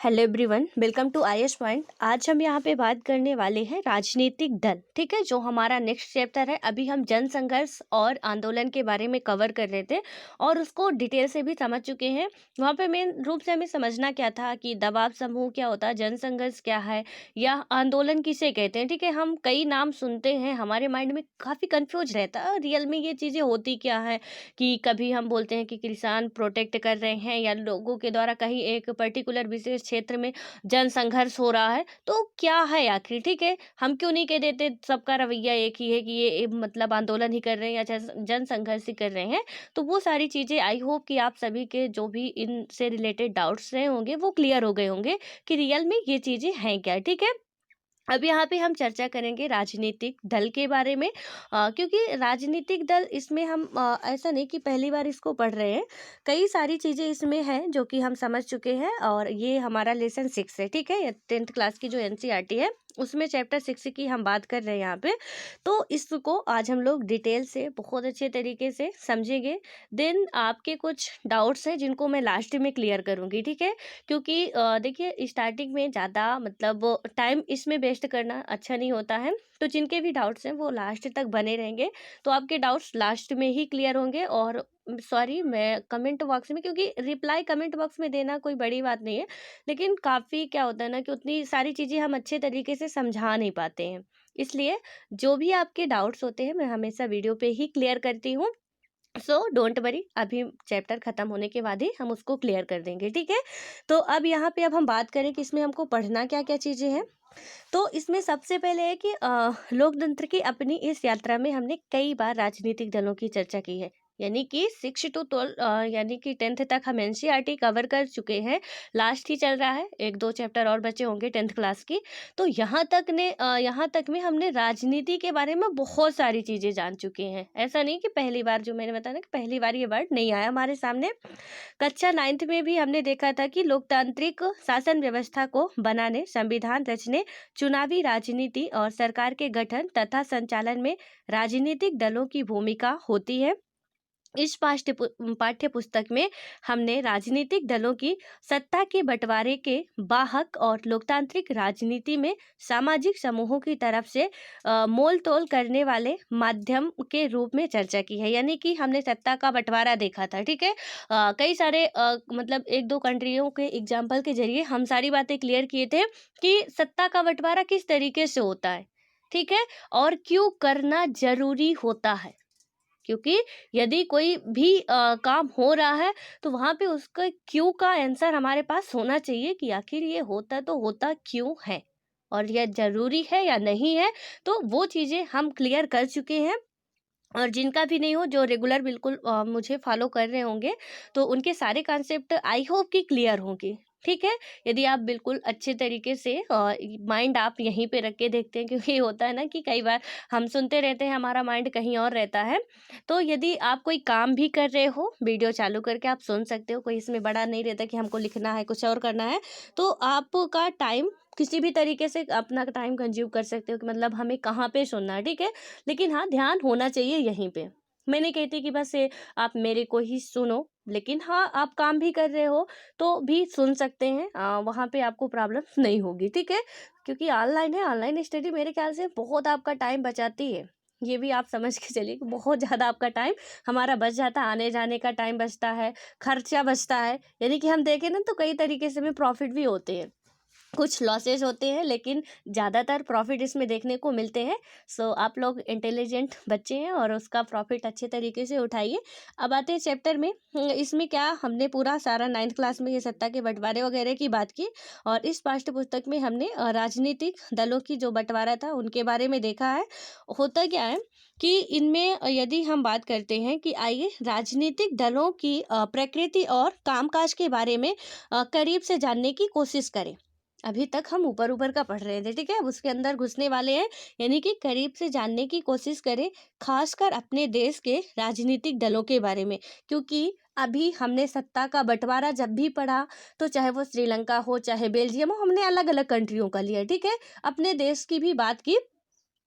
Hello everyone, welcome to IS point. आज हम यहाँ पे बात करने वाले हैं राजनीतिक दल। ठीक है, जो हमारा नेक्स्ट चैप्टर है। अभी हम जन संघर्ष और आंदोलन के बारे में कवर कर रहे थे और उसको डिटेल से भी समझ चुके हैं। वहाँ पे मेन रूप से हमें समझना क्या था कि दबाव समूह क्या होता है, जन संघर्ष क्या है, या आंदोलन किसे कहते हैं। ठीक है, हम कई नाम सुनते हैं, हमारे माइंड में काफ़ी कन्फ्यूज रहता है रियल में ये चीज़ें होती क्या है। कि कभी हम बोलते हैं कि किसान प्रोटेक्ट कर रहे हैं या लोगों के द्वारा कहीं एक पर्टिकुलर विशेष क्षेत्र में जन संघर्ष हो रहा है, तो क्या है आखिर। ठीक है, हम क्यों नहीं कह देते सबका रवैया एक ही है कि ये मतलब आंदोलन ही कर रहे हैं या जन संघर्ष ही कर रहे हैं। तो वो सारी चीज़ें आई होप कि आप सभी के जो भी इनसे रिलेटेड डाउट्स रहे होंगे वो क्लियर हो गए होंगे कि रियल में ये चीज़ें हैं क्या। ठीक है, अब यहाँ पे हम चर्चा करेंगे राजनीतिक दल के बारे में। क्योंकि राजनीतिक दल इसमें हम ऐसा नहीं कि पहली बार इसको पढ़ रहे हैं, कई सारी चीज़ें इसमें हैं जो कि हम समझ चुके हैं। और ये हमारा लेसन 6 है। ठीक है, 10th क्लास की जो एनसीईआरटी है उसमें चैप्टर 6 की हम बात कर रहे हैं यहाँ पे। तो इसको आज हम लोग डिटेल से बहुत अच्छे तरीके से समझेंगे। देन आपके कुछ डाउट्स हैं जिनको मैं लास्ट में क्लियर करूँगी। ठीक है, क्योंकि देखिए स्टार्टिंग में ज़्यादा मतलब टाइम इसमें वेस्ट करना अच्छा नहीं होता है। तो जिनके भी डाउट्स हैं वो लास्ट तक बने रहेंगे, तो आपके डाउट्स लास्ट में ही क्लियर होंगे। और सॉरी, मैं कमेंट बॉक्स में, क्योंकि रिप्लाई कमेंट बॉक्स में देना कोई बड़ी बात नहीं है, लेकिन काफ़ी क्या होता है ना कि उतनी सारी चीज़ें हम अच्छे तरीके से समझा नहीं पाते हैं। इसलिए जो भी आपके डाउट्स होते हैं मैं हमेशा वीडियो पे ही क्लियर करती हूँ। सो डोंट वरी, अभी चैप्टर खत्म होने के बाद ही हम उसको क्लियर कर देंगे। ठीक है, तो अब यहाँ पे अब हम बात करें कि इसमें हमको पढ़ना क्या क्या चीज़ें हैं। तो इसमें सबसे पहले है कि लोकतंत्र की अपनी इस यात्रा में हमने कई बार राजनीतिक दलों की चर्चा की है। यानी कि 6 to 12 यानी कि 10th तक हम एनसीईआरटी कवर कर चुके हैं। लास्ट ही चल रहा है, एक दो चैप्टर और बचे होंगे 10th क्लास की। तो यहाँ तक में हमने राजनीति के बारे में बहुत सारी चीज़ें जान चुके हैं। ऐसा नहीं कि पहली बार, जो मैंने बताया ना कि पहली बार ये वर्ड नहीं आया हमारे सामने। कक्षा 9th में भी हमने देखा था कि लोकतांत्रिक शासन व्यवस्था को बनाने, संविधान रचने, चुनावी राजनीति और सरकार के गठन तथा संचालन में राजनीतिक दलों की भूमिका होती है। इस पाठ्य पुस्तक में हमने राजनीतिक दलों की सत्ता के बंटवारे के वाहक और लोकतांत्रिक राजनीति में सामाजिक समूहों की तरफ से मोल तोल करने वाले माध्यम के रूप में चर्चा की है। यानी कि हमने सत्ता का बंटवारा देखा था। ठीक है, कई सारे मतलब एक दो कंट्रियों के एग्जाम्पल के जरिए हम सारी बातें क्लियर किए थे कि सत्ता का बंटवारा किस तरीके से होता है। ठीक है, और क्यों करना जरूरी होता है। क्योंकि यदि कोई भी काम हो रहा है तो वहाँ पे उसका क्यों का आंसर हमारे पास होना चाहिए कि आखिर ये होता तो होता क्यों है और यह जरूरी है या नहीं है। तो वो चीज़ें हम क्लियर कर चुके हैं। और जिनका भी नहीं हो, जो रेगुलर बिल्कुल मुझे फॉलो कर रहे होंगे, तो उनके सारे कॉन्सेप्ट आई होप कि क्लियर होंगे। ठीक है, यदि आप बिल्कुल अच्छे तरीके से माइंड आप यहीं पे रख के देखते हैं, क्योंकि होता है ना कि कई बार हम सुनते रहते हैं, हमारा माइंड कहीं और रहता है। तो यदि आप कोई काम भी कर रहे हो, वीडियो चालू करके आप सुन सकते हो, कोई इसमें बड़ा नहीं रहता कि हमको लिखना है कुछ और करना है। तो आपका टाइम किसी भी तरीके से अपना टाइम कंज्यूम कर सकते हो कि मतलब हमें कहाँ पे सुनना है। ठीक है, लेकिन हाँ, ध्यान होना चाहिए यहीं पे। मैं नहीं कहती कि बस ये आप मेरे को ही सुनो, लेकिन हाँ, आप काम भी कर रहे हो तो भी सुन सकते हैं। वहाँ पे आपको प्रॉब्लम नहीं होगी। ठीक है, क्योंकि ऑनलाइन है, ऑनलाइन स्टडी मेरे ख्याल से बहुत आपका टाइम बचाती है। ये भी आप समझ के चलिए कि बहुत ज़्यादा आपका टाइम हमारा बच जाता है, आने जाने का टाइम बचता है, खर्चा बचता है। यानी कि हम देखें ना तो कई तरीके से हमें प्रॉफिट भी होते हैं, कुछ लॉसेस होते हैं, लेकिन ज़्यादातर प्रॉफिट इसमें देखने को मिलते हैं। सो आप लोग इंटेलिजेंट बच्चे हैं और उसका प्रॉफिट अच्छे तरीके से उठाइए। अब आते हैं चैप्टर में। इसमें क्या हमने पूरा सारा 9th क्लास में ये सत्ता के बंटवारे वगैरह की बात की। और इस पाठ्य पुस्तक में हमने राजनीतिक दलों की जो बंटवारा था उनके बारे में देखा है। होता क्या है कि इनमें यदि हम बात करते हैं कि आइए राजनीतिक दलों की प्रकृति और कामकाज के बारे में करीब से जानने की कोशिश करें। अभी तक हम ऊपर ऊपर का पढ़ रहे थे। ठीक है, अब उसके अंदर घुसने वाले हैं, यानी कि करीब से जानने की कोशिश करें, खासकर अपने देश के राजनीतिक दलों के बारे में। क्योंकि अभी हमने सत्ता का बंटवारा जब भी पढ़ा, तो चाहे वो श्रीलंका हो चाहे बेल्जियम हो, हमने अलग अलग कंट्रियों का लिया। ठीक है, अपने देश की भी बात की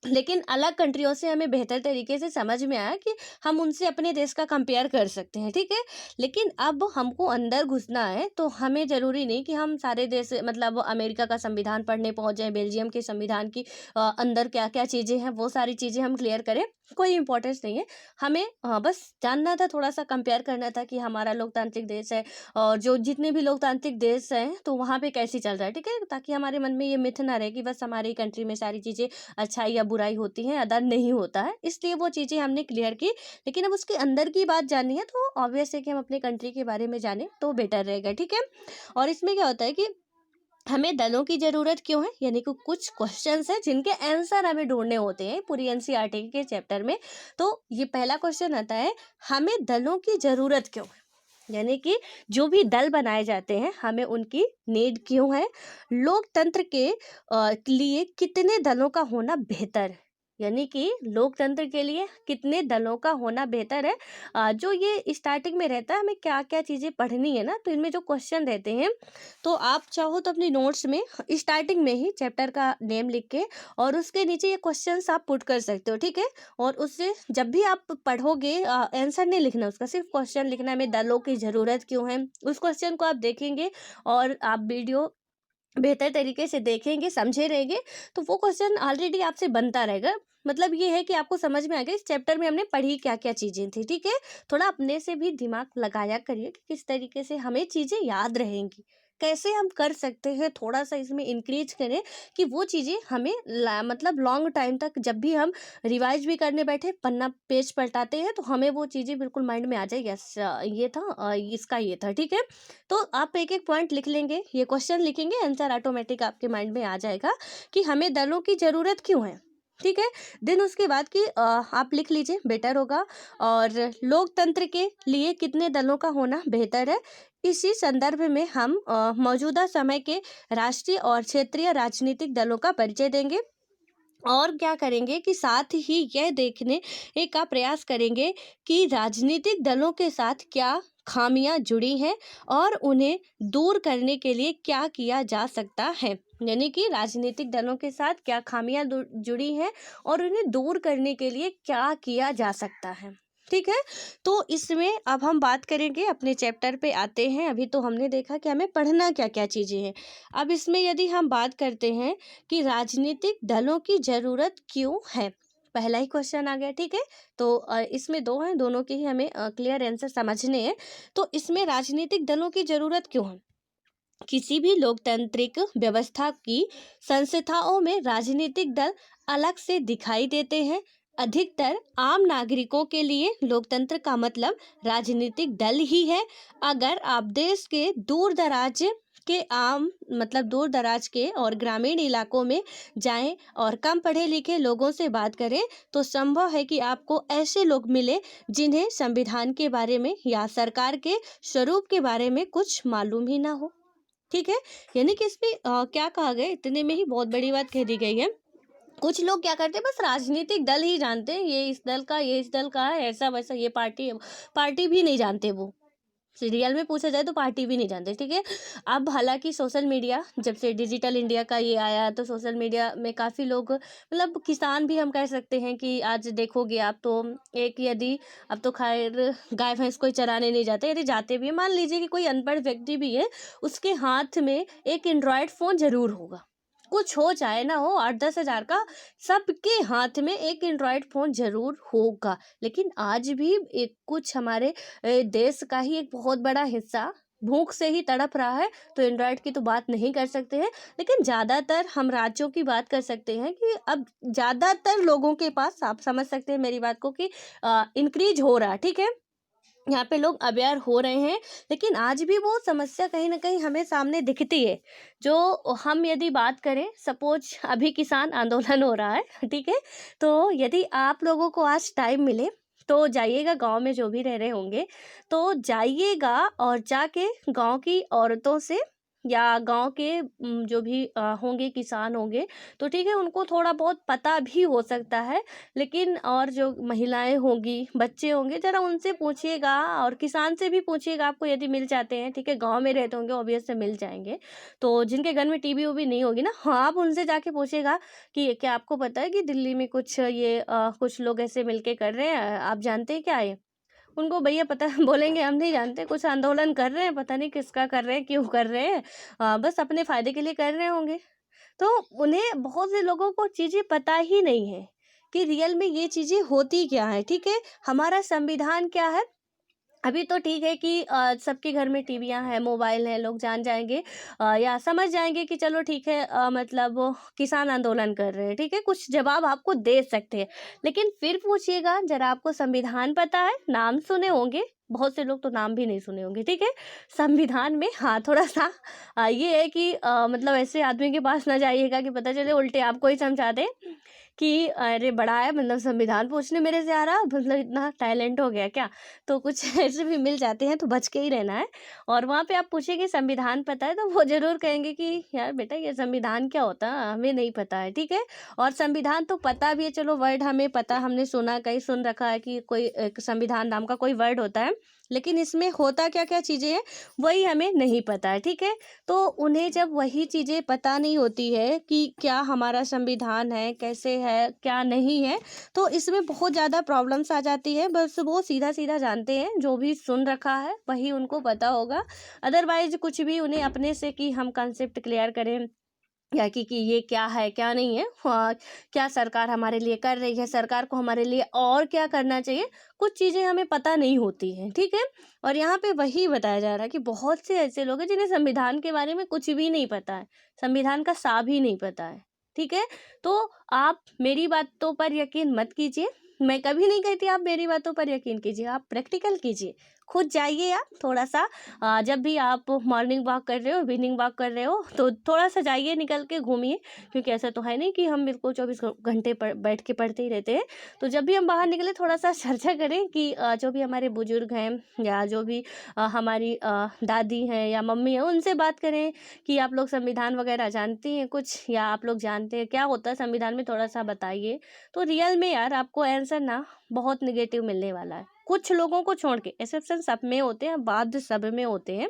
लेकिन अलग कंट्रियों से हमें बेहतर तरीके से समझ में आया कि हम उनसे अपने देश का कंपेयर कर सकते हैं, ठीक है। लेकिन अब हमको अंदर घुसना है तो हमें ज़रूरी नहीं कि हम सारे देश मतलब अमेरिका का संविधान पढ़ने पहुंच जाएं, बेल्जियम के संविधान की अंदर क्या क्या चीज़ें हैं वो सारी चीज़ें हम क्लियर करें, कोई इंपॉर्टेंस नहीं है। हमें बस जानना था, थोड़ा सा कंपेयर करना था कि हमारा लोकतांत्रिक देश है और जो जितने भी लोकतांत्रिक देश हैं तो वहाँ पे कैसे चल रहा है, ठीक है, ताकि हमारे मन में ये मिथ ना रहे कि बस हमारी कंट्री में सारी चीज़ें अच्छाई या बुराई होती है, अदर नहीं होता है, इसलिए वो चीज़ें हमने क्लियर की। लेकिन अब उसके अंदर की बात जाननी है तो ऑब्वियस है कि हम अपने कंट्री के बारे में जानें तो बेटर रहेगा, ठीक है। और इसमें क्या होता है कि हमें दलों की ज़रूरत क्यों है, यानी कि कुछ क्वेश्चंस हैं जिनके आंसर हमें ढूंढने होते हैं पूरी एनसीईआरटी के चैप्टर में। तो ये पहला क्वेश्चन आता है, हमें दलों की ज़रूरत क्यों है, यानी कि जो भी दल बनाए जाते हैं हमें उनकी नीड क्यों है। लोकतंत्र के लिए कितने दलों का होना बेहतर है, यानी कि लोकतंत्र के लिए कितने दलों का होना बेहतर है। जो ये स्टार्टिंग में रहता है हमें क्या क्या चीज़ें पढ़नी है ना, तो इनमें जो क्वेश्चन रहते हैं तो आप चाहो तो अपनी नोट्स में स्टार्टिंग में ही चैप्टर का नेम लिख के और उसके नीचे ये क्वेश्चंस आप पुट कर सकते हो, ठीक है। और उससे जब भी आप पढ़ोगे आंसर नहीं लिखना उसका, सिर्फ क्वेश्चन लिखना है, हमें दलों की ज़रूरत क्यों है। उस क्वेश्चन को आप देखेंगे और आप वीडियो बेहतर तरीके से देखेंगे, समझे रहेंगे, तो वो क्वेश्चन ऑलरेडी आपसे बनता रहेगा। मतलब ये है कि आपको समझ में आ गया इस चैप्टर में हमने पढ़ी क्या क्या चीज़ें थी, ठीक है। थोड़ा अपने से भी दिमाग लगाया करिए कि किस तरीके से हमें चीज़ें याद रहेंगी, कैसे हम कर सकते हैं, थोड़ा सा इसमें इंक्रीज करें कि वो चीज़ें हमें मतलब लॉन्ग टाइम तक जब भी हम रिवाइज भी करने बैठे पन्ना पेज पलटाते हैं तो हमें वो चीज़ें बिल्कुल माइंड में आ जाए, यस ये था इसका ये था, ठीक है। तो आप एक एक पॉइंट लिख लेंगे, ये क्वेश्चन लिखेंगे, आंसर ऑटोमेटिक आपके माइंड में आ जाएगा कि हमें दलों की ज़रूरत क्यों है, ठीक है। देन उसके बाद कि आप लिख लीजिए, बेटर होगा। और लोकतंत्र के लिए कितने दलों का होना बेहतर है, इसी संदर्भ में हम मौजूदा समय के राष्ट्रीय और क्षेत्रीय राजनीतिक दलों का परिचय देंगे। और क्या करेंगे कि साथ ही यह देखने का प्रयास करेंगे कि राजनीतिक दलों के साथ क्या खामियां जुड़ी हैं और उन्हें दूर करने के लिए क्या किया जा सकता है, यानी कि राजनीतिक दलों के साथ क्या खामियां जुड़ी हैं और उन्हें दूर करने के लिए क्या किया जा सकता है, ठीक है। तो इसमें अब हम बात करेंगे, अपने चैप्टर पे आते हैं। अभी तो हमने देखा कि हमें पढ़ना क्या क्या चीज़ें हैं। अब इसमें यदि हम बात करते हैं कि राजनीतिक दलों की ज़रूरत क्यों है, पहला ही क्वेश्चन आ गया, ठीक है। तो इसमें दो हैं, दोनों के ही हमें क्लियर आंसर समझने हैं। तो इसमें राजनीतिक दलों की ज़रूरत क्यों है, किसी भी लोकतांत्रिक व्यवस्था की संस्थाओं में राजनीतिक दल अलग से दिखाई देते हैं। अधिकतर आम नागरिकों के लिए लोकतंत्र का मतलब राजनीतिक दल ही है। अगर आप देश के दूर दराज के दूर दराज के और ग्रामीण इलाकों में जाएं और कम पढ़े लिखे लोगों से बात करें तो संभव है कि आपको ऐसे लोग मिले जिन्हें संविधान के बारे में या सरकार के स्वरूप के बारे में कुछ मालूम ही ना हो, ठीक है। यानी कि इसमें क्या कहा गया, इतने में ही बहुत बड़ी बात कह दी गई है। कुछ लोग क्या करते हैं, बस राजनीतिक दल ही जानते हैं, ये इस दल का, ये इस दल का है, ऐसा वैसा, ये पार्टी पार्टी भी नहीं जानते, वो सीरियल में पूछा जाए तो पार्टी भी नहीं जानते, ठीक है। अब हालांकि सोशल मीडिया जब से डिजिटल इंडिया का ये आया तो सोशल मीडिया में काफ़ी लोग मतलब किसान भी हम कह सकते हैं कि आज देखोगे आप तो एक यदि अब तो खैर गाय भैंस कोई चराने नहीं जाते, यदि जाते भी हैं, मान लीजिए कि कोई अनपढ़ व्यक्ति भी है, उसके हाथ में एक एंड्रॉयड फ़ोन ज़रूर होगा, कुछ हो चाहे ना हो, 8-10 हज़ार का, सबके हाथ में एक एंड्रॉयड फ़ोन ज़रूर होगा। लेकिन आज भी एक कुछ हमारे देश का ही एक बहुत बड़ा हिस्सा भूख से ही तड़प रहा है, तो एंड्रॉयड की तो बात नहीं कर सकते हैं। लेकिन ज़्यादातर हम राज्यों की बात कर सकते हैं कि अब ज़्यादातर लोगों के पास, आप समझ सकते हैं मेरी बात को, कि इंक्रीज हो रहा है, ठीक है। यहाँ पे लोग अवेयर हो रहे हैं, लेकिन आज भी वो समस्या कहीं ना कहीं हमें सामने दिखती है। जो हम यदि बात करें, सपोज अभी किसान आंदोलन हो रहा है, ठीक है, तो यदि आप लोगों को आज टाइम मिले तो जाइएगा, गांव में जो भी रह रहे होंगे तो जाइएगा और जाके गांव की औरतों से या गाँव के जो भी होंगे किसान होंगे, तो ठीक है उनको थोड़ा बहुत पता भी हो सकता है। लेकिन और जो महिलाएँ होंगी, बच्चे होंगे, ज़रा उनसे पूछिएगा और किसान से भी पूछिएगा, आपको यदि मिल जाते हैं, ठीक है, गाँव में रहते होंगे ऑब्वियस से मिल जाएँगे। तो जिनके घर में टीवी-वूवी नहीं होगी ना, हाँ, आप उनसे जाके पूछिएगा कि क्या आपको पता है कि दिल्ली में कुछ ये कुछ लोग ऐसे मिलके कर रहे हैं, आप जानते हैं क्या ये? उनको भैया पता बोलेंगे हम नहीं जानते, कुछ आंदोलन कर रहे हैं, पता नहीं किसका कर रहे हैं, क्यों कर रहे हैं, बस अपने फ़ायदे के लिए कर रहे होंगे। तो उन्हें बहुत से लोगों को चीज़ें पता ही नहीं है कि रियल में ये चीज़ें होती क्या हैं, ठीक है? हमारा संविधान क्या है? अभी तो ठीक है कि सबके घर में टीवियाँ हैं, मोबाइल है, लोग जान जाएँगे या समझ जाएँगे कि चलो ठीक है, मतलब वो किसान आंदोलन कर रहे हैं, ठीक है? कुछ जवाब आपको दे सकते हैं। लेकिन फिर पूछिएगा ज़रा आपको संविधान पता है? नाम सुने होंगे, बहुत से लोग तो नाम भी नहीं सुने होंगे, ठीक है? संविधान में हाँ, थोड़ा-सा ये है कि मतलब ऐसे आदमी के पास ना जाइएगा कि पता चले उल्टे आपको ही समझा दे कि अरे बड़ा है, मतलब संविधान पूछने मेरे से आ रहा, मतलब इतना टैलेंट हो गया क्या? तो कुछ ऐसे भी मिल जाते हैं, तो बच के ही रहना है। और वहाँ पे आप पूछिए कि संविधान पता है, तो वो ज़रूर कहेंगे कि यार बेटा ये संविधान क्या होता है? हमें नहीं पता है, ठीक है? और संविधान तो पता भी है, चलो वर्ड हमें पता, हमने सुना, कहीं सुन रखा है कि कोई एक संविधान नाम का कोई वर्ड होता है, लेकिन इसमें होता क्या-क्या चीज़ें हैं, वही हमें नहीं पता है, ठीक है? तो उन्हें जब वही चीज़ें पता नहीं होती है कि क्या हमारा संविधान है, कैसे है, क्या नहीं है, तो इसमें बहुत ज़्यादा प्रॉब्लम्स आ जाती है। बस वो सीधा-सीधा जानते हैं, जो भी सुन रखा है वही उनको पता होगा। अदरवाइज़ कुछ भी उन्हें अपने से कि हम कांसेप्ट क्लियर करें या कि ये क्या है, क्या नहीं है, क्या सरकार हमारे लिए कर रही है, सरकार को हमारे लिए और क्या करना चाहिए, कुछ चीज़ें हमें पता नहीं होती हैं, ठीक है? और यहाँ पे वही बताया जा रहा है कि बहुत से ऐसे लोग हैं जिन्हें संविधान के बारे में कुछ भी नहीं पता है, संविधान का सा भी नहीं पता है, ठीक है? तो आप मेरी बातों पर यकीन मत कीजिए, मैं कभी नहीं कहती आप मेरी बातों पर यकीन कीजिए, आप प्रैक्टिकल कीजिए, खुद जाइए आप थोड़ा-सा जब भी आप मॉर्निंग वॉक कर रहे हो, इवनिंग वॉक कर रहे हो, तो थोड़ा-सा जाइए, निकल के घूमिए, क्योंकि ऐसा तो है नहीं कि हम बिल्कुल 24 घंटे बैठ के पढ़ते ही रहते हैं। तो जब भी हम बाहर निकले थोड़ा-सा चर्चा करें कि जो भी हमारे बुजुर्ग हैं या जो भी हमारी दादी हैं या मम्मी हैं, उनसे बात करें कि आप लोग संविधान वगैरह जानती हैं कुछ, या आप लोग जानते हैं क्या होता है संविधान में, थोड़ा-सा बताइए। तो रियल में यार आपको आंसर ना बहुत नेगेटिव मिलने वाला है। कुछ लोगों को छोड़ के, एक्सेप्शन सब में होते हैं, बाध्य सब में होते हैं।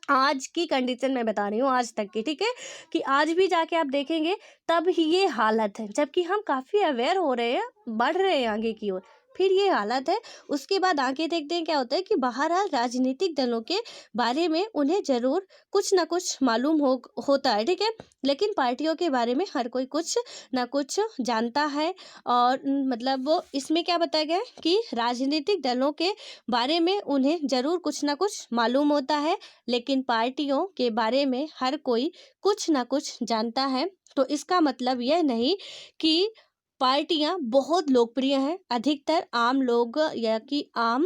आज की कंडीशन मैं बता रही हूँ, आज तक की, ठीक है? कि आज भी जाके आप देखेंगे तब ही ये हालत है, जबकि हम काफ़ी अवेयर हो रहे हैं, बढ़ रहे हैं आगे की ओर, फिर ये हालत है। उसके बाद आगे देखते हैं क्या होता है कि बहरहाल राजनीतिक दलों के बारे में उन्हें ज़रूर कुछ ना कुछ मालूम होता है, ठीक है? लेकिन पार्टियों के बारे में हर कोई कुछ ना कुछ जानता है। और मतलब वो इसमें क्या बताया गया है कि राजनीतिक दलों के बारे में उन्हें ज़रूर कुछ ना कुछ मालूम होता है, लेकिन पार्टियों के बारे में हर कोई कुछ ना कुछ जानता है। तो इसका मतलब यह नहीं कि पार्टियां बहुत लोकप्रिय हैं। अधिकतर आम लोग या कि आम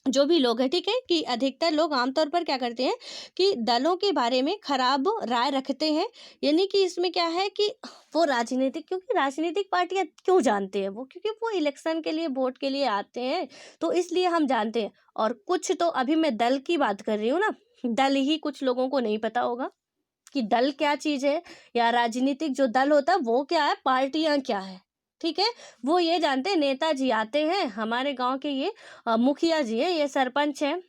जो भी लोग हैं, ठीक है, कि अधिकतर लोग आमतौर पर क्या करते हैं कि दलों के बारे में खराब राय रखते हैं। यानी कि इसमें क्या है कि वो राजनीतिक, क्योंकि राजनीतिक पार्टियां क्यों जानते हैं वो, क्योंकि वो इलेक्शन के लिए, वोट के लिए आते हैं, तो इसलिए हम जानते हैं। और कुछ तो अभी मैं दल की बात कर रही हूँ ना, दल ही कुछ लोगों को नहीं पता होगा कि दल क्या चीज़ है, या राजनीतिक जो दल होता है वो क्या है, पार्टियां क्या है, ठीक है? वो ये जानते हैं नेताजी आते हैं हमारे गांव के, ये मुखिया जी हैं, ये सरपंच हैं,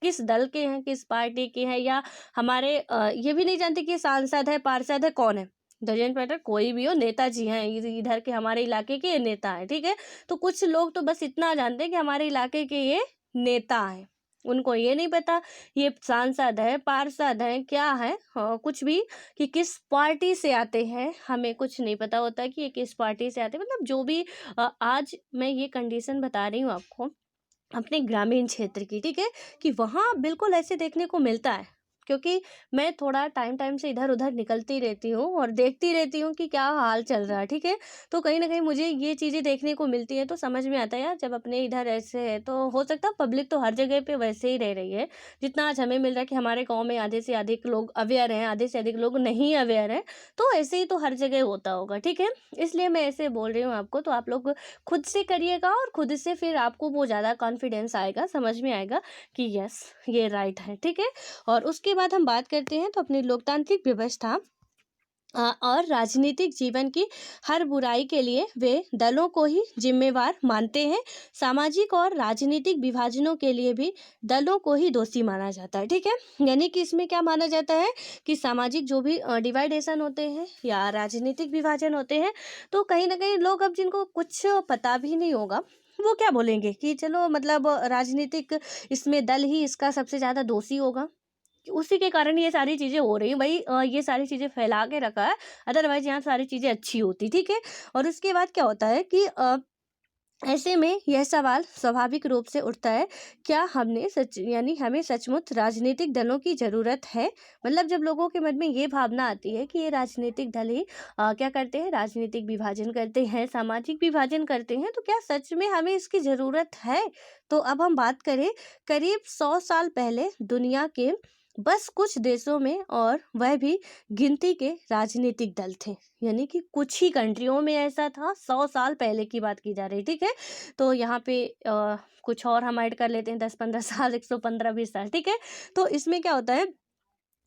किस दल के हैं, किस पार्टी के हैं, या हमारे ये भी नहीं जानते कि ये सांसद है, पार्षद है, कौन है। डजेंट मैटर, कोई भी हो, नेताजी हैं, इधर के हमारे इलाके के ये नेता है, ठीक है? तो कुछ लोग तो बस इतना जानते हैं कि हमारे इलाके के ये नेता हैं, उनको ये नहीं पता ये सांसद है, पार्षद है, क्या है, हाँ, कुछ भी, कि किस पार्टी से आते हैं, हमें कुछ नहीं पता होता कि ये किस पार्टी से आते हैं। मतलब जो भी आज मैं ये कंडीशन बता रही हूँ आपको अपने ग्रामीण क्षेत्र की, ठीक है, कि वहाँ बिल्कुल ऐसे देखने को मिलता है। क्योंकि मैं थोड़ा टाइम टाइम से इधर उधर निकलती रहती हूँ और देखती रहती हूँ कि क्या हाल चल रहा है, ठीक है। तो कहीं ना कहीं मुझे ये चीज़ें देखने को मिलती है, तो समझ में आता है यार, जब अपने इधर ऐसे है तो हो सकता है पब्लिक तो हर जगह पे वैसे ही रह रही है। जितना आज हमें मिल रहा है कि हमारे गाँव में आधे से अधिक लोग अवेयर हैं, आधे से अधिक लोग नहीं अवेयर हैं, तो ऐसे ही तो हर जगह होता होगा, ठीक है। इसलिए मैं ऐसे बोल रही हूँ आपको, तो आप लोग खुद से करिएगा, और खुद से फिर आपको वो ज़्यादा कॉन्फिडेंस आएगा, समझ में आएगा कि यस ये राइट है, ठीक है। और उसके उसके बाद हम बात करते हैं तो अपनी लोकतांत्रिक व्यवस्था और राजनीतिक जीवन की हर बुराई के लिए वे दलों को ही जिम्मेवार मानते हैं। सामाजिक और राजनीतिक विभाजनों के लिए भी दलों को ही दोषी माना जाता है। ठीक है, यानी कि इसमें क्या माना जाता है कि सामाजिक जो भी डिवाइडेशन होते हैं या राजनीतिक विभाजन होते हैं, तो कहीं ना कहीं लोग अब जिनको कुछ पता भी नहीं होगा वो क्या बोलेंगे कि चलो मतलब राजनीतिक इसमें दल ही इसका सबसे ज़्यादा दोषी होगा। उसी के कारण ये सारी चीज़ें हो रही हैं भाई, ये सारी चीज़ें फैला के रखा है, अदरवाइज यहाँ सारी चीज़ें अच्छी होती। ठीक है, और उसके बाद क्या होता है कि ऐसे में यह सवाल स्वाभाविक रूप से उठता है, क्या हमने सच यानी हमें सचमुच राजनीतिक दलों की ज़रूरत है। मतलब जब लोगों के मन में ये भावना आती है कि ये राजनीतिक दल ही क्या करते हैं, राजनीतिक विभाजन करते हैं, सामाजिक विभाजन करते हैं, तो क्या सच में हमें इसकी ज़रूरत है। तो अब हम बात करें, करीब 100 साल पहले दुनिया के बस कुछ देशों में, और वह भी गिनती के राजनीतिक दल थे। यानी कि कुछ ही कंट्रियों में ऐसा था, 100 साल पहले की बात की जा रही। ठीक है, तो यहाँ पे कुछ और हम ऐड कर लेते हैं, 10-15 साल, 115-20 साल। ठीक है, तो इसमें क्या होता है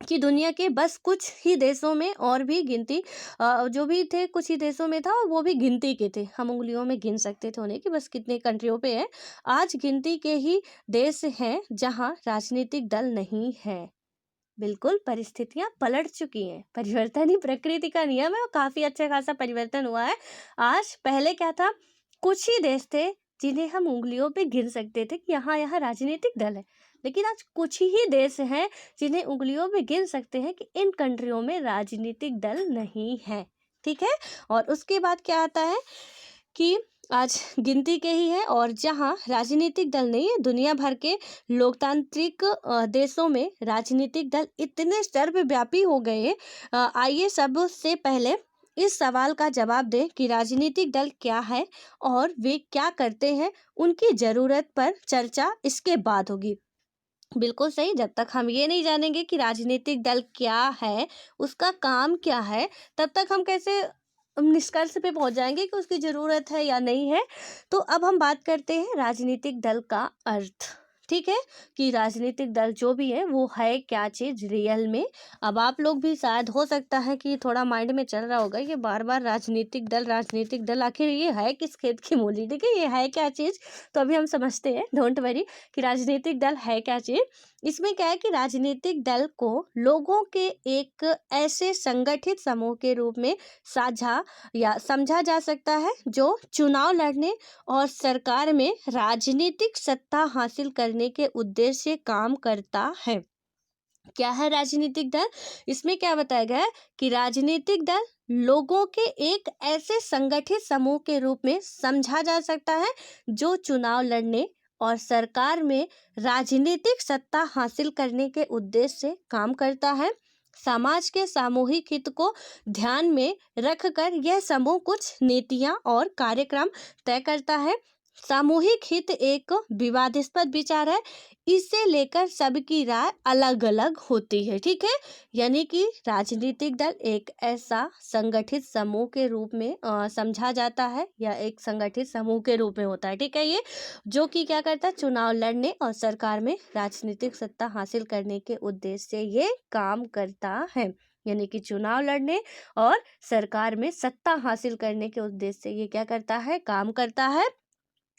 कि दुनिया के बस कुछ ही देशों में, और भी गिनती जो भी थे कुछ ही देशों में था, और वो भी गिनती के थे, हम उंगलियों में गिन सकते थे उन्हें कि बस कितने कंट्रियों पे है। आज गिनती के ही देश हैं जहाँ राजनीतिक दल नहीं है। बिल्कुल, परिस्थितियां पलट चुकी हैं, परिवर्तन ही प्रकृति का नियम है और काफी अच्छा खासा परिवर्तन हुआ है। आज पहले क्या था, कुछ ही देश थे जिन्हें हम उंगलियों पे गिन सकते थे कि यहाँ यहाँ राजनीतिक दल है, लेकिन आज कुछ ही देश हैं जिन्हें उंगलियों पे गिन सकते हैं कि इन कंट्रियों में राजनीतिक दल नहीं है। ठीक है, और उसके बाद क्या आता है कि आज गिनती के ही है, और जहां राजनीतिक दल नहीं है, दुनिया भर के लोकतांत्रिक देशों में राजनीतिक दल इतने सर्वव्यापी हो गए। आइए सबसे पहले इस सवाल का जवाब दें कि राजनीतिक दल क्या है और वे क्या करते हैं। उनकी जरूरत पर चर्चा इसके बाद होगी। बिल्कुल सही, जब तक हम ये नहीं जानेंगे कि राजनीतिक दल क्या है, उसका काम क्या है, तब तक हम कैसे निष्कर्ष पे पहुंच जाएंगे कि उसकी जरूरत है या नहीं है। तो अब हम बात करते हैं राजनीतिक दल का अर्थ। ठीक है, कि राजनीतिक दल जो भी है वो है क्या चीज रियल में। अब आप लोग भी शायद हो सकता है कि थोड़ा माइंड में चल रहा होगा कि बार बार राजनीतिक दल आखिर ये है किस खेत की मूली। ठीक है, ये है क्या चीज, तो अभी हम समझते हैं, डोंट वरी, कि राजनीतिक दल है क्या चीज। इसमें क्या है कि राजनीतिक दल को लोगों के एक ऐसे संगठित समूह के रूप में साझा या समझा जा सकता है जो चुनाव लड़ने और सरकार में राजनीतिक सत्ता हासिल करने के उद्देश्य से काम करता है। क्या है राजनीतिक दल, इसमें क्या बताया गया है कि राजनीतिक दल लोगों के एक ऐसे संगठित समूह के रूप में समझा जा सकता है जो चुनाव लड़ने और सरकार में राजनीतिक सत्ता हासिल करने के उद्देश्य से काम करता है। समाज के सामूहिक हित को ध्यान में रखकर यह समूह कुछ नीतियां और कार्यक्रम तय करता है। सामूहिक हित एक विवादास्पद विचार है, इसे लेकर सबकी राय अलग अलग होती है। ठीक है, यानी कि राजनीतिक दल एक ऐसा संगठित समूह के रूप में समझा जाता है, या एक संगठित समूह के रूप में होता है। ठीक है, ये जो कि क्या करता है, चुनाव लड़ने और सरकार में राजनीतिक सत्ता हासिल करने के उद्देश्य से ये काम करता है। यानी कि चुनाव लड़ने और सरकार में सत्ता हासिल करने के उद्देश्य से ये क्या करता है, काम करता है।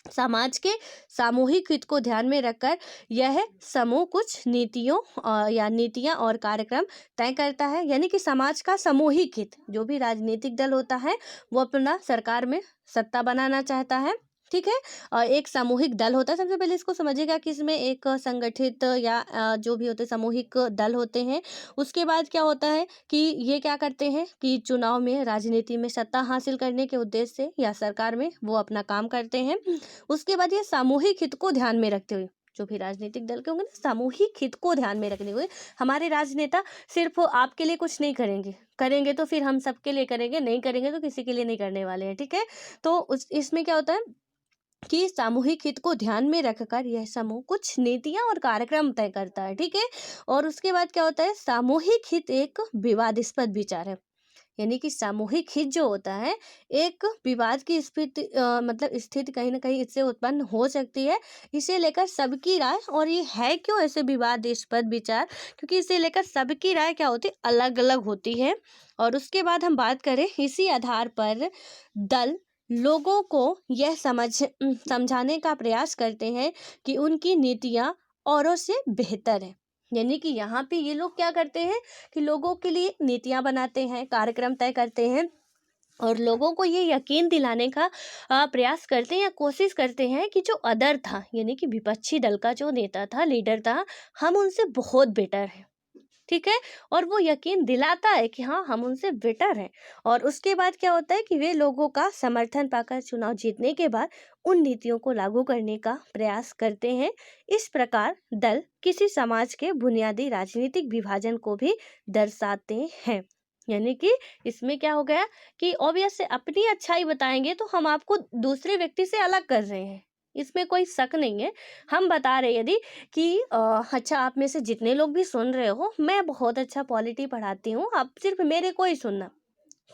समाज के सामूहिक हित को ध्यान में रखकर यह समूह कुछ नीतियां और कार्यक्रम तय करता है। यानी कि समाज का सामूहिक हित, जो भी राजनीतिक दल होता है वो अपना सरकार में सत्ता बनाना चाहता है। ठीक है, और एक सामूहिक दल होता है। सबसे पहले इसको समझिएगा कि इसमें एक संगठित या जो भी होते सामूहिक दल होते हैं। उसके बाद क्या होता है कि ये क्या करते हैं कि चुनाव में राजनीति में सत्ता हासिल करने के उद्देश्य से या सरकार में वो अपना काम करते हैं। उसके बाद ये सामूहिक हित को ध्यान में रखते हुए, जो भी राजनीतिक दल के होंगे ना, सामूहिक हित को ध्यान में रखने हुए, हमारे राजनेता सिर्फ आपके लिए कुछ नहीं करेंगे, करेंगे तो फिर हम सबके लिए करेंगे, नहीं करेंगे तो किसी के लिए नहीं करने वाले हैं। ठीक है, तो इसमें क्या होता है कि सामूहिक हित को ध्यान में रखकर यह समूह कुछ नीतियां और कार्यक्रम तय करता है। ठीक है, और उसके बाद क्या होता है, सामूहिक हित एक विवादास्पद विचार है। यानी कि सामूहिक हित जो होता है, एक विवाद की मतलब स्थिति कहीं ना कहीं इससे उत्पन्न हो सकती है। इसे लेकर सबकी राय, और ये है क्यों ऐसे विवादास्पद विचार, क्योंकि इसे लेकर सबकी राय क्या होती है, अलग अलग होती है। और उसके बाद हम बात करें, इसी आधार पर दल लोगों को यह समझाने का प्रयास करते हैं कि उनकी नीतियां औरों से बेहतर है। यानी कि यहाँ पे ये लोग क्या करते हैं कि लोगों के लिए नीतियां बनाते हैं, कार्यक्रम तय करते हैं, और लोगों को ये यकीन दिलाने का प्रयास करते हैं या कोशिश करते हैं कि जो अदर था, यानी कि विपक्षी दल का जो नेता था, लीडर था, हम उनसे बहुत बेटर हैं। ठीक है। और वो यकीन दिलाता है कि हाँ, हम उनसे बेटर हैं। और उसके बाद क्या होता है कि वे लोगों का समर्थन पाकर चुनाव जीतने के बाद उन नीतियों को लागू करने का प्रयास करते हैं। इस प्रकार दल किसी समाज के बुनियादी राजनीतिक विभाजन को भी दर्शाते हैं। यानी कि इसमें क्या हो गया कि ऑब्वियस से अपनी अच्छाई बताएंगे तो हम आपको दूसरे व्यक्ति से अलग कर रहे हैं, इसमें कोई शक नहीं है। हम बता रहे यदि कि अच्छा, आप में से जितने लोग भी सुन रहे हो, मैं बहुत अच्छा पॉलिटी पढ़ाती हूँ, आप सिर्फ मेरे को ही सुनना।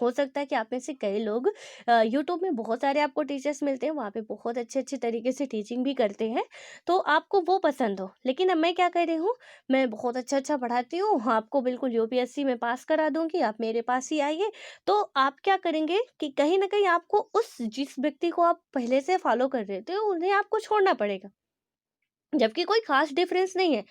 हो सकता है कि आप में से कई लोग यूट्यूब में बहुत सारे आपको टीचर्स मिलते हैं, वहाँ पे बहुत अच्छे अच्छे तरीके से टीचिंग भी करते हैं, तो आपको वो पसंद हो। लेकिन अब मैं क्या कर रही हूँ, मैं बहुत अच्छा अच्छा पढ़ाती हूँ, आपको बिल्कुल यूपीएससी में पास करा दूंगी, आप मेरे पास ही आइए। तो आप क्या करेंगे कि कहीं ना कहीं आपको उस जिस व्यक्ति को आप पहले से फॉलो कर रहे थे, उन्हें आपको छोड़ना पड़ेगा, जबकि कोई खास डिफरेंस नहीं है।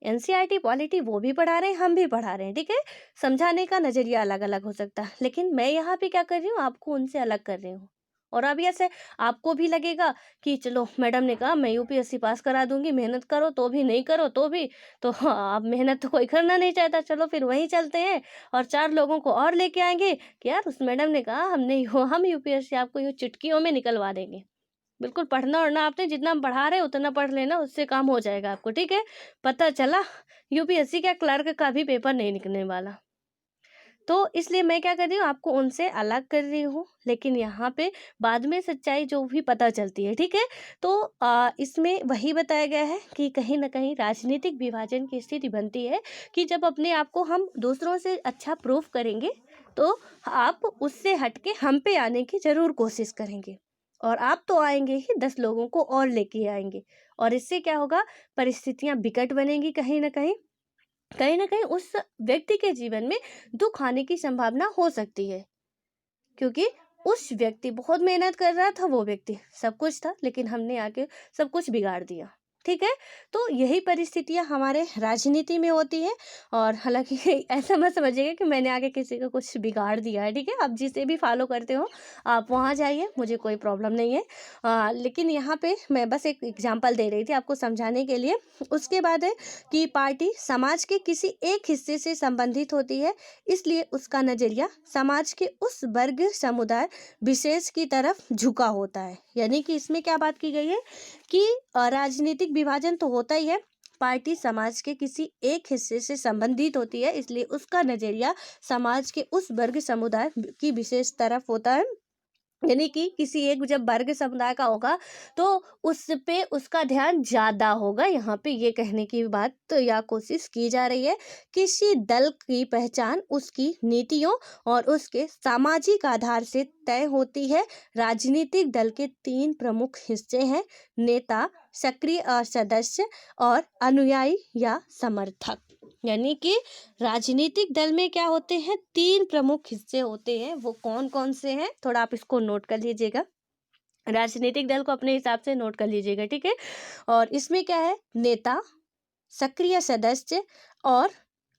एनसीईआरटी पॉलिटी वो भी पढ़ा रहे हैं, हम भी पढ़ा रहे हैं, ठीक है। समझाने का नजरिया अलग अलग हो सकता है, लेकिन मैं यहाँ पे क्या कर रही हूँ, आपको उनसे अलग कर रही हूँ। और अब ऐसे आपको भी लगेगा कि चलो, मैडम ने कहा मैं यूपीएससी पास करा दूंगी, मेहनत करो तो भी, नहीं करो तो भी, तो हाँ, अब मेहनत तो कोई करना नहीं चाहता, चलो फिर वहीं चलते हैं और चार लोगों को और लेके आएंगे कि यार उस मैडम ने कहा हम यूपीएससी आपको यूँ चुटकियों में निकलवा देंगे। बिल्कुल, पढ़ना वढ़ना आपने जितना हम पढ़ा रहे हैं उतना पढ़ लेना, उससे काम हो जाएगा आपको, ठीक है। पता चला यूपीएससी का क्लर्क का भी पेपर नहीं निकलने वाला। तो इसलिए मैं क्या कर रही हूँ, आपको उनसे अलग कर रही हूँ, लेकिन यहाँ पे बाद में सच्चाई जो भी पता चलती है, ठीक है। तो इसमें वही बताया गया है कि कहीं ना कहीं राजनीतिक विभाजन की स्थिति बनती है कि जब अपने आप को हम दूसरों से अच्छा प्रूव करेंगे, तो आप उससे हटके हम पे आने की जरूर कोशिश करेंगे, और आप तो आएंगे ही, 10 लोगों को और लेके आएंगे। और इससे क्या होगा, परिस्थितियां विकट बनेंगी, कहीं ना कहीं उस व्यक्ति के जीवन में दुख आने की संभावना हो सकती है, क्योंकि उस व्यक्ति बहुत मेहनत कर रहा था, वो व्यक्ति सब कुछ था, लेकिन हमने आके सब कुछ बिगाड़ दिया, ठीक है। तो यही परिस्थितियां हमारे राजनीति में होती है। और हालांकि ऐसा मत समझिएगा कि मैंने आगे किसी का कुछ बिगाड़ दिया है, ठीक है। आप जिसे भी फॉलो करते हो आप वहाँ जाइए, मुझे कोई प्रॉब्लम नहीं है। लेकिन यहाँ पे मैं बस एक एग्जाम्पल दे रही थी आपको समझाने के लिए। उसके बाद है कि पार्टी समाज के किसी एक हिस्से से संबंधित होती है, इसलिए उसका नजरिया समाज के उस वर्ग समुदाय विशेष की तरफ झुका होता है। यानी कि इसमें क्या बात की गई है कि राजनीतिक विभाजन तो होता ही है, पार्टी समाज के किसी एक हिस्से से संबंधित होती है, इसलिए उसका नजरिया समाज के उस वर्ग समुदाय की विशेष तरफ होता है। यानी कि किसी एक जब वर्ग समुदाय का होगा तो उस पे उसका ध्यान ज्यादा होगा। यहाँ पे ये कहने की बात तो या कोशिश की जा रही है, किसी दल की पहचान उसकी नीतियों और उसके सामाजिक आधार से तय होती है। राजनीतिक दल के 3 प्रमुख हिस्से हैं: नेता, सक्रिय सदस्य और अनुयायी या समर्थक। यानी कि राजनीतिक दल में क्या होते हैं, 3 प्रमुख हिस्से होते हैं। वो कौन कौन से हैं, थोड़ा आप इसको नोट कर लीजिएगा, राजनीतिक दल को अपने हिसाब से नोट कर लीजिएगा, ठीक है। और इसमें क्या है, नेता, सक्रिय सदस्य और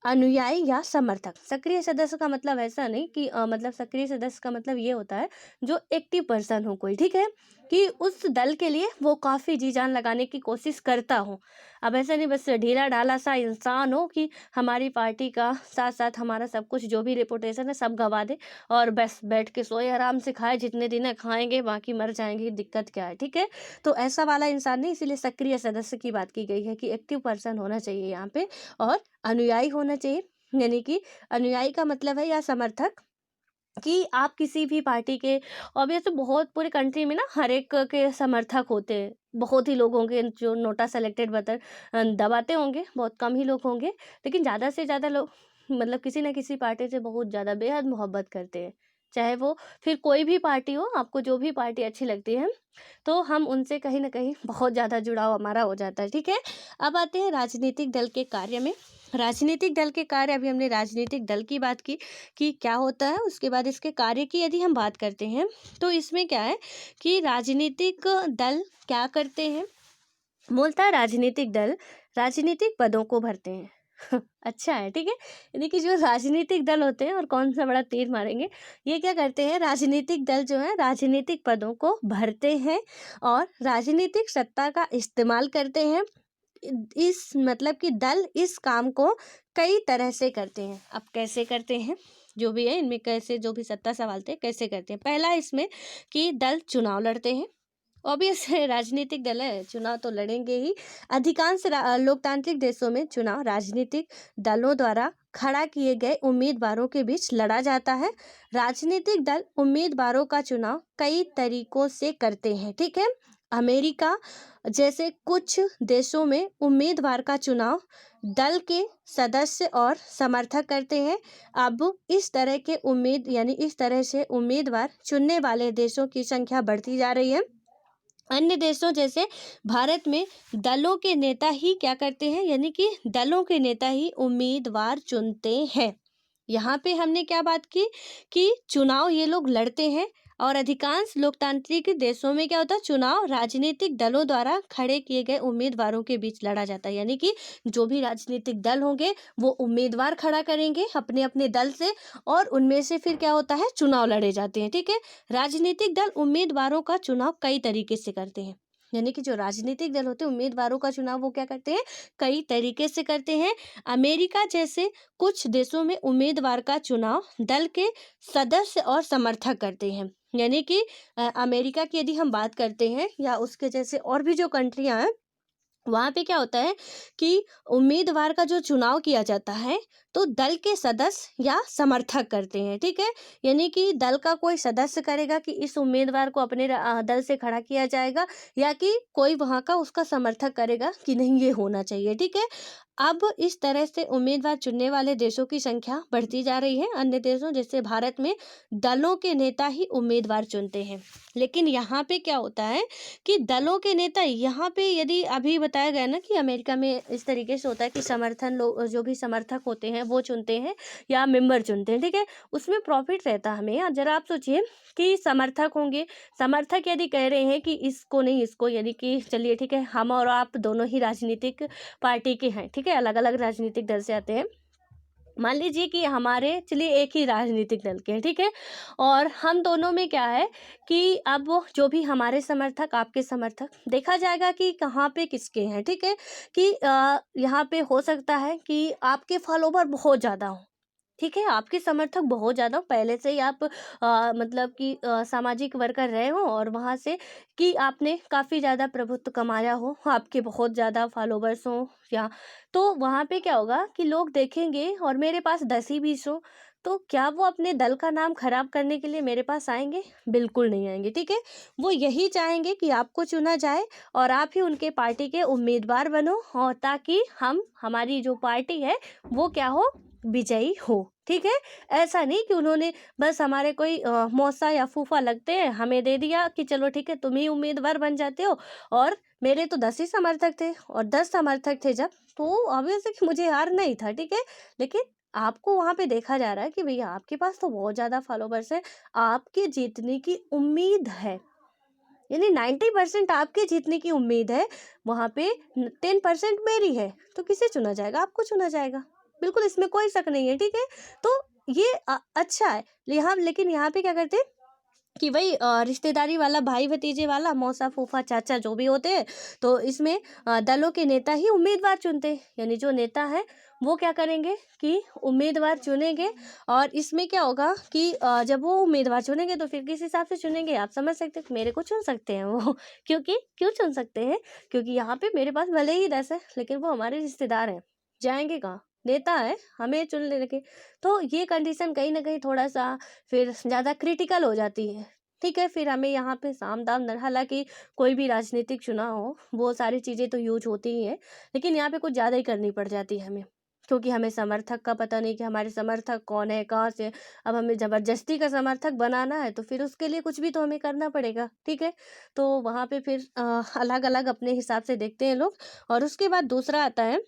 अनुयायी या समर्थक। सक्रिय सदस्य का मतलब ऐसा नहीं कि मतलब सक्रिय सदस्य का मतलब ये होता है जो एक्टिव पर्सन हो कोई, ठीक है, कि उस दल के लिए वो काफ़ी जी जान लगाने की कोशिश करता हो। अब ऐसा नहीं बस ढीला ढाला सा इंसान हो कि हमारी पार्टी का साथ साथ हमारा सब कुछ जो भी रेपुटेशन है सब गवा दे और बस बैठ के सोए आराम से खाए, जितने दिन है खाएंगे, बाकी मर जाएंगे, दिक्कत क्या है, ठीक है। तो ऐसा वाला इंसान नहीं, इसीलिए सक्रिय सदस्य की बात की गई है कि एक्टिव पर्सन होना चाहिए यहाँ पे, और अनुयायी होना चाहिए। यानी कि अनुयायी का मतलब है या समर्थक कि आप किसी भी पार्टी के, ऑब्वियसली बहुत पूरे कंट्री में ना हर एक के समर्थक होते हैं, बहुत ही लोग होंगे जो नोटा सेलेक्टेड बटन दबाते होंगे, बहुत कम ही लोग होंगे, लेकिन ज़्यादा से ज़्यादा लोग मतलब किसी न किसी पार्टी से बहुत ज़्यादा बेहद मोहब्बत करते हैं। चाहे वो फिर कोई भी पार्टी हो, आपको जो भी पार्टी अच्छी लगती है, तो हम उनसे कहीं न कहीं बहुत ज़्यादा जुड़ाव हमारा हो जाता है, ठीक है? अब आते हैं राजनीतिक दल के कार्य में। राजनीतिक दल के कार्य, अभी हमने राजनीतिक दल की बात की कि क्या होता है, उसके बाद इसके कार्य की यदि हम बात करते हैं, तो इसमें क्या है कि राजनीतिक दल क्या करते हैं? मूलतः राजनीतिक दल राजनीतिक पदों को भरते हैं। अच्छा है, ठीक है। यानी कि जो राजनीतिक दल होते हैं, और कौन सा बड़ा तीर मारेंगे, ये क्या करते हैं, राजनीतिक दल जो है राजनीतिक पदों को भरते हैं और राजनीतिक सत्ता का इस्तेमाल करते हैं। इस मतलब कि दल इस काम को कई तरह से करते हैं। अब कैसे करते हैं, जो भी है इनमें कैसे, जो भी सत्ता संभालते हैं कैसे करते हैं। पहला इसमें कि दल चुनाव लड़ते हैं। ऑब्वियस है, राजनीतिक दल है, चुनाव तो लड़ेंगे ही। अधिकांश लोकतांत्रिक देशों में चुनाव राजनीतिक दलों द्वारा खड़ा किए गए उम्मीदवारों के बीच लड़ा जाता है। राजनीतिक दल उम्मीदवारों का चुनाव कई तरीकों से करते हैं, ठीक है। अमेरिका जैसे कुछ देशों में उम्मीदवार का चुनाव दल के सदस्य और समर्थक करते हैं। अब इस तरह के इस तरह से उम्मीदवार चुनने वाले देशों की संख्या बढ़ती जा रही है। अन्य देशों जैसे भारत में दलों के नेता ही क्या करते हैं, यानी कि दलों के नेता ही उम्मीदवार चुनते हैं। यहाँ पे हमने क्या बात की कि चुनाव ये लोग लड़ते हैं, और अधिकांश लोकतांत्रिक देशों में क्या होता है, चुनाव राजनीतिक दलों द्वारा खड़े किए गए उम्मीदवारों के बीच लड़ा जाता है। यानी कि जो भी राजनीतिक दल होंगे वो उम्मीदवार खड़ा करेंगे अपने अपने दल से, और उनमें से फिर क्या होता है, चुनाव लड़े जाते हैं, ठीक है। राजनीतिक दल उम्मीदवारों का चुनाव कई तरीके से करते हैं। यानी कि जो राजनीतिक दल होते हैं उम्मीदवारों का चुनाव वो क्या करते हैं, कई तरीके से करते हैं। अमेरिका जैसे कुछ देशों में उम्मीदवार का चुनाव दल के सदस्य और समर्थक करते हैं। यानी कि अमेरिका की यदि हम बात करते हैं, या उसके जैसे और भी जो कंट्रियां हैं, वहाँ पे क्या होता है कि उम्मीदवार का जो चुनाव किया जाता है तो दल के सदस्य या समर्थक करते हैं, ठीक है। यानी कि दल का कोई सदस्य करेगा कि इस उम्मीदवार को अपने दल से खड़ा किया जाएगा, या कि कोई वहाँ का उसका समर्थक करेगा कि नहीं ये होना चाहिए, ठीक है। अब इस तरह से उम्मीदवार चुनने वाले देशों की संख्या बढ़ती जा रही है। अन्य देशों जैसे भारत में दलों के नेता ही उम्मीदवार चुनते हैं। लेकिन यहाँ पे क्या होता है कि दलों के नेता, यहाँ पे यदि अभी बताया गया ना कि अमेरिका में इस तरीके से होता है कि समर्थन लोग, जो भी समर्थक होते हैं वो चुनते हैं या मेंबर चुनते हैं, ठीक है। उसमें प्रॉफिट रहता है हमें। जरा आप सोचिए कि समर्थक होंगे, समर्थक यदि कह रहे हैं कि इसको नहीं इसको, यानी कि चलिए ठीक है, हम और आप दोनों ही राजनीतिक पार्टी के हैं, ठीक है, अलग अलग राजनीतिक दल से आते हैं। मान लीजिए कि हमारे, चलिए एक ही राजनीतिक दल के हैं, ठीक है, और हम दोनों में क्या है कि अब वो जो भी हमारे समर्थक, आपके समर्थक, देखा जाएगा कि कहाँ पे किसके हैं, ठीक है। कि यहाँ पे हो सकता है कि आपके फॉलोवर बहुत ज़्यादा हो, ठीक है, आपके समर्थक बहुत ज़्यादा पहले से ही आप मतलब कि सामाजिक वर्कर रहे हो, और वहाँ से कि आपने काफ़ी ज़्यादा प्रभुत्व कमाया हो, आपके बहुत ज़्यादा फॉलोवर्स हो, या तो वहाँ पे क्या होगा कि लोग देखेंगे और मेरे पास 10 ही 20 हो, तो क्या वो अपने दल का नाम खराब करने के लिए मेरे पास आएंगे? बिल्कुल नहीं आएंगे, ठीक है। वो यही चाहेंगे कि आपको चुना जाए और आप ही उनके पार्टी के उम्मीदवार बनो, और ताकि हमारी जो पार्टी है वो क्या हो, विजयी हो, ठीक है। ऐसा नहीं कि उन्होंने बस हमारे कोई मौसा या फूफा लगते हैं, हमें दे दिया कि चलो ठीक है तुम ही उम्मीदवार बन जाते हो, और मेरे तो 10 ही समर्थक थे और 10 समर्थक थे जब, तो ऑब्वियसली कि मुझे हारना ही था, ठीक है। लेकिन आपको वहां पे देखा जा रहा है कि भैया आपके पास तो बहुत ज्यादा फॉलोवर्स है, आपके जीतने की उम्मीद है, यानी 90% आपके जीतने की उम्मीद है, वहां पे 10% मेरी है, तो किसे चुना जाएगा? आपको चुना जाएगा, बिल्कुल, इसमें कोई शक नहीं है, ठीक है। तो ये अच्छा है। लेकिन यहाँ पे क्या करते हैं कि वही रिश्तेदारी वाला, भाई भतीजे वाला, मौसा फूफा चाचा जो भी होते हैं, तो इसमें दलों के नेता ही उम्मीदवार चुनते हैं। यानी जो नेता है वो क्या करेंगे कि उम्मीदवार चुनेंगे, और इसमें क्या होगा कि जब वो उम्मीदवार चुनेंगे तो फिर किस हिसाब से चुनेंगे, आप समझ सकते हैं, मेरे को चुन सकते हैं वो क्योंकि क्यों चुन सकते हैं, क्योंकि यहाँ पे मेरे पास भले ही 10 है, लेकिन वो हमारे रिश्तेदार हैं, जाएंगे कहाँ, नेता है, हमें चुन लेने के। तो ये कंडीशन कहीं ना कहीं थोड़ा सा फिर ज़्यादा क्रिटिकल हो जाती है, ठीक है। फिर हमें यहाँ पे साम दाम दर, हालांकि कोई भी राजनीतिक चुनाव हो वो सारी चीज़ें तो यूज होती ही हैं, लेकिन यहाँ पे कुछ ज़्यादा ही करनी पड़ जाती है हमें। क्योंकि हमें समर्थक का पता नहीं कि हमारे समर्थक कौन है, कहाँ से। अब हमें ज़बरदस्ती का समर्थक बनाना है तो फिर उसके लिए कुछ भी तो हमें करना पड़ेगा, ठीक है। तो वहाँ पे फिर अलग अलग अपने हिसाब से देखते हैं लोग। और उसके बाद दूसरा आता है,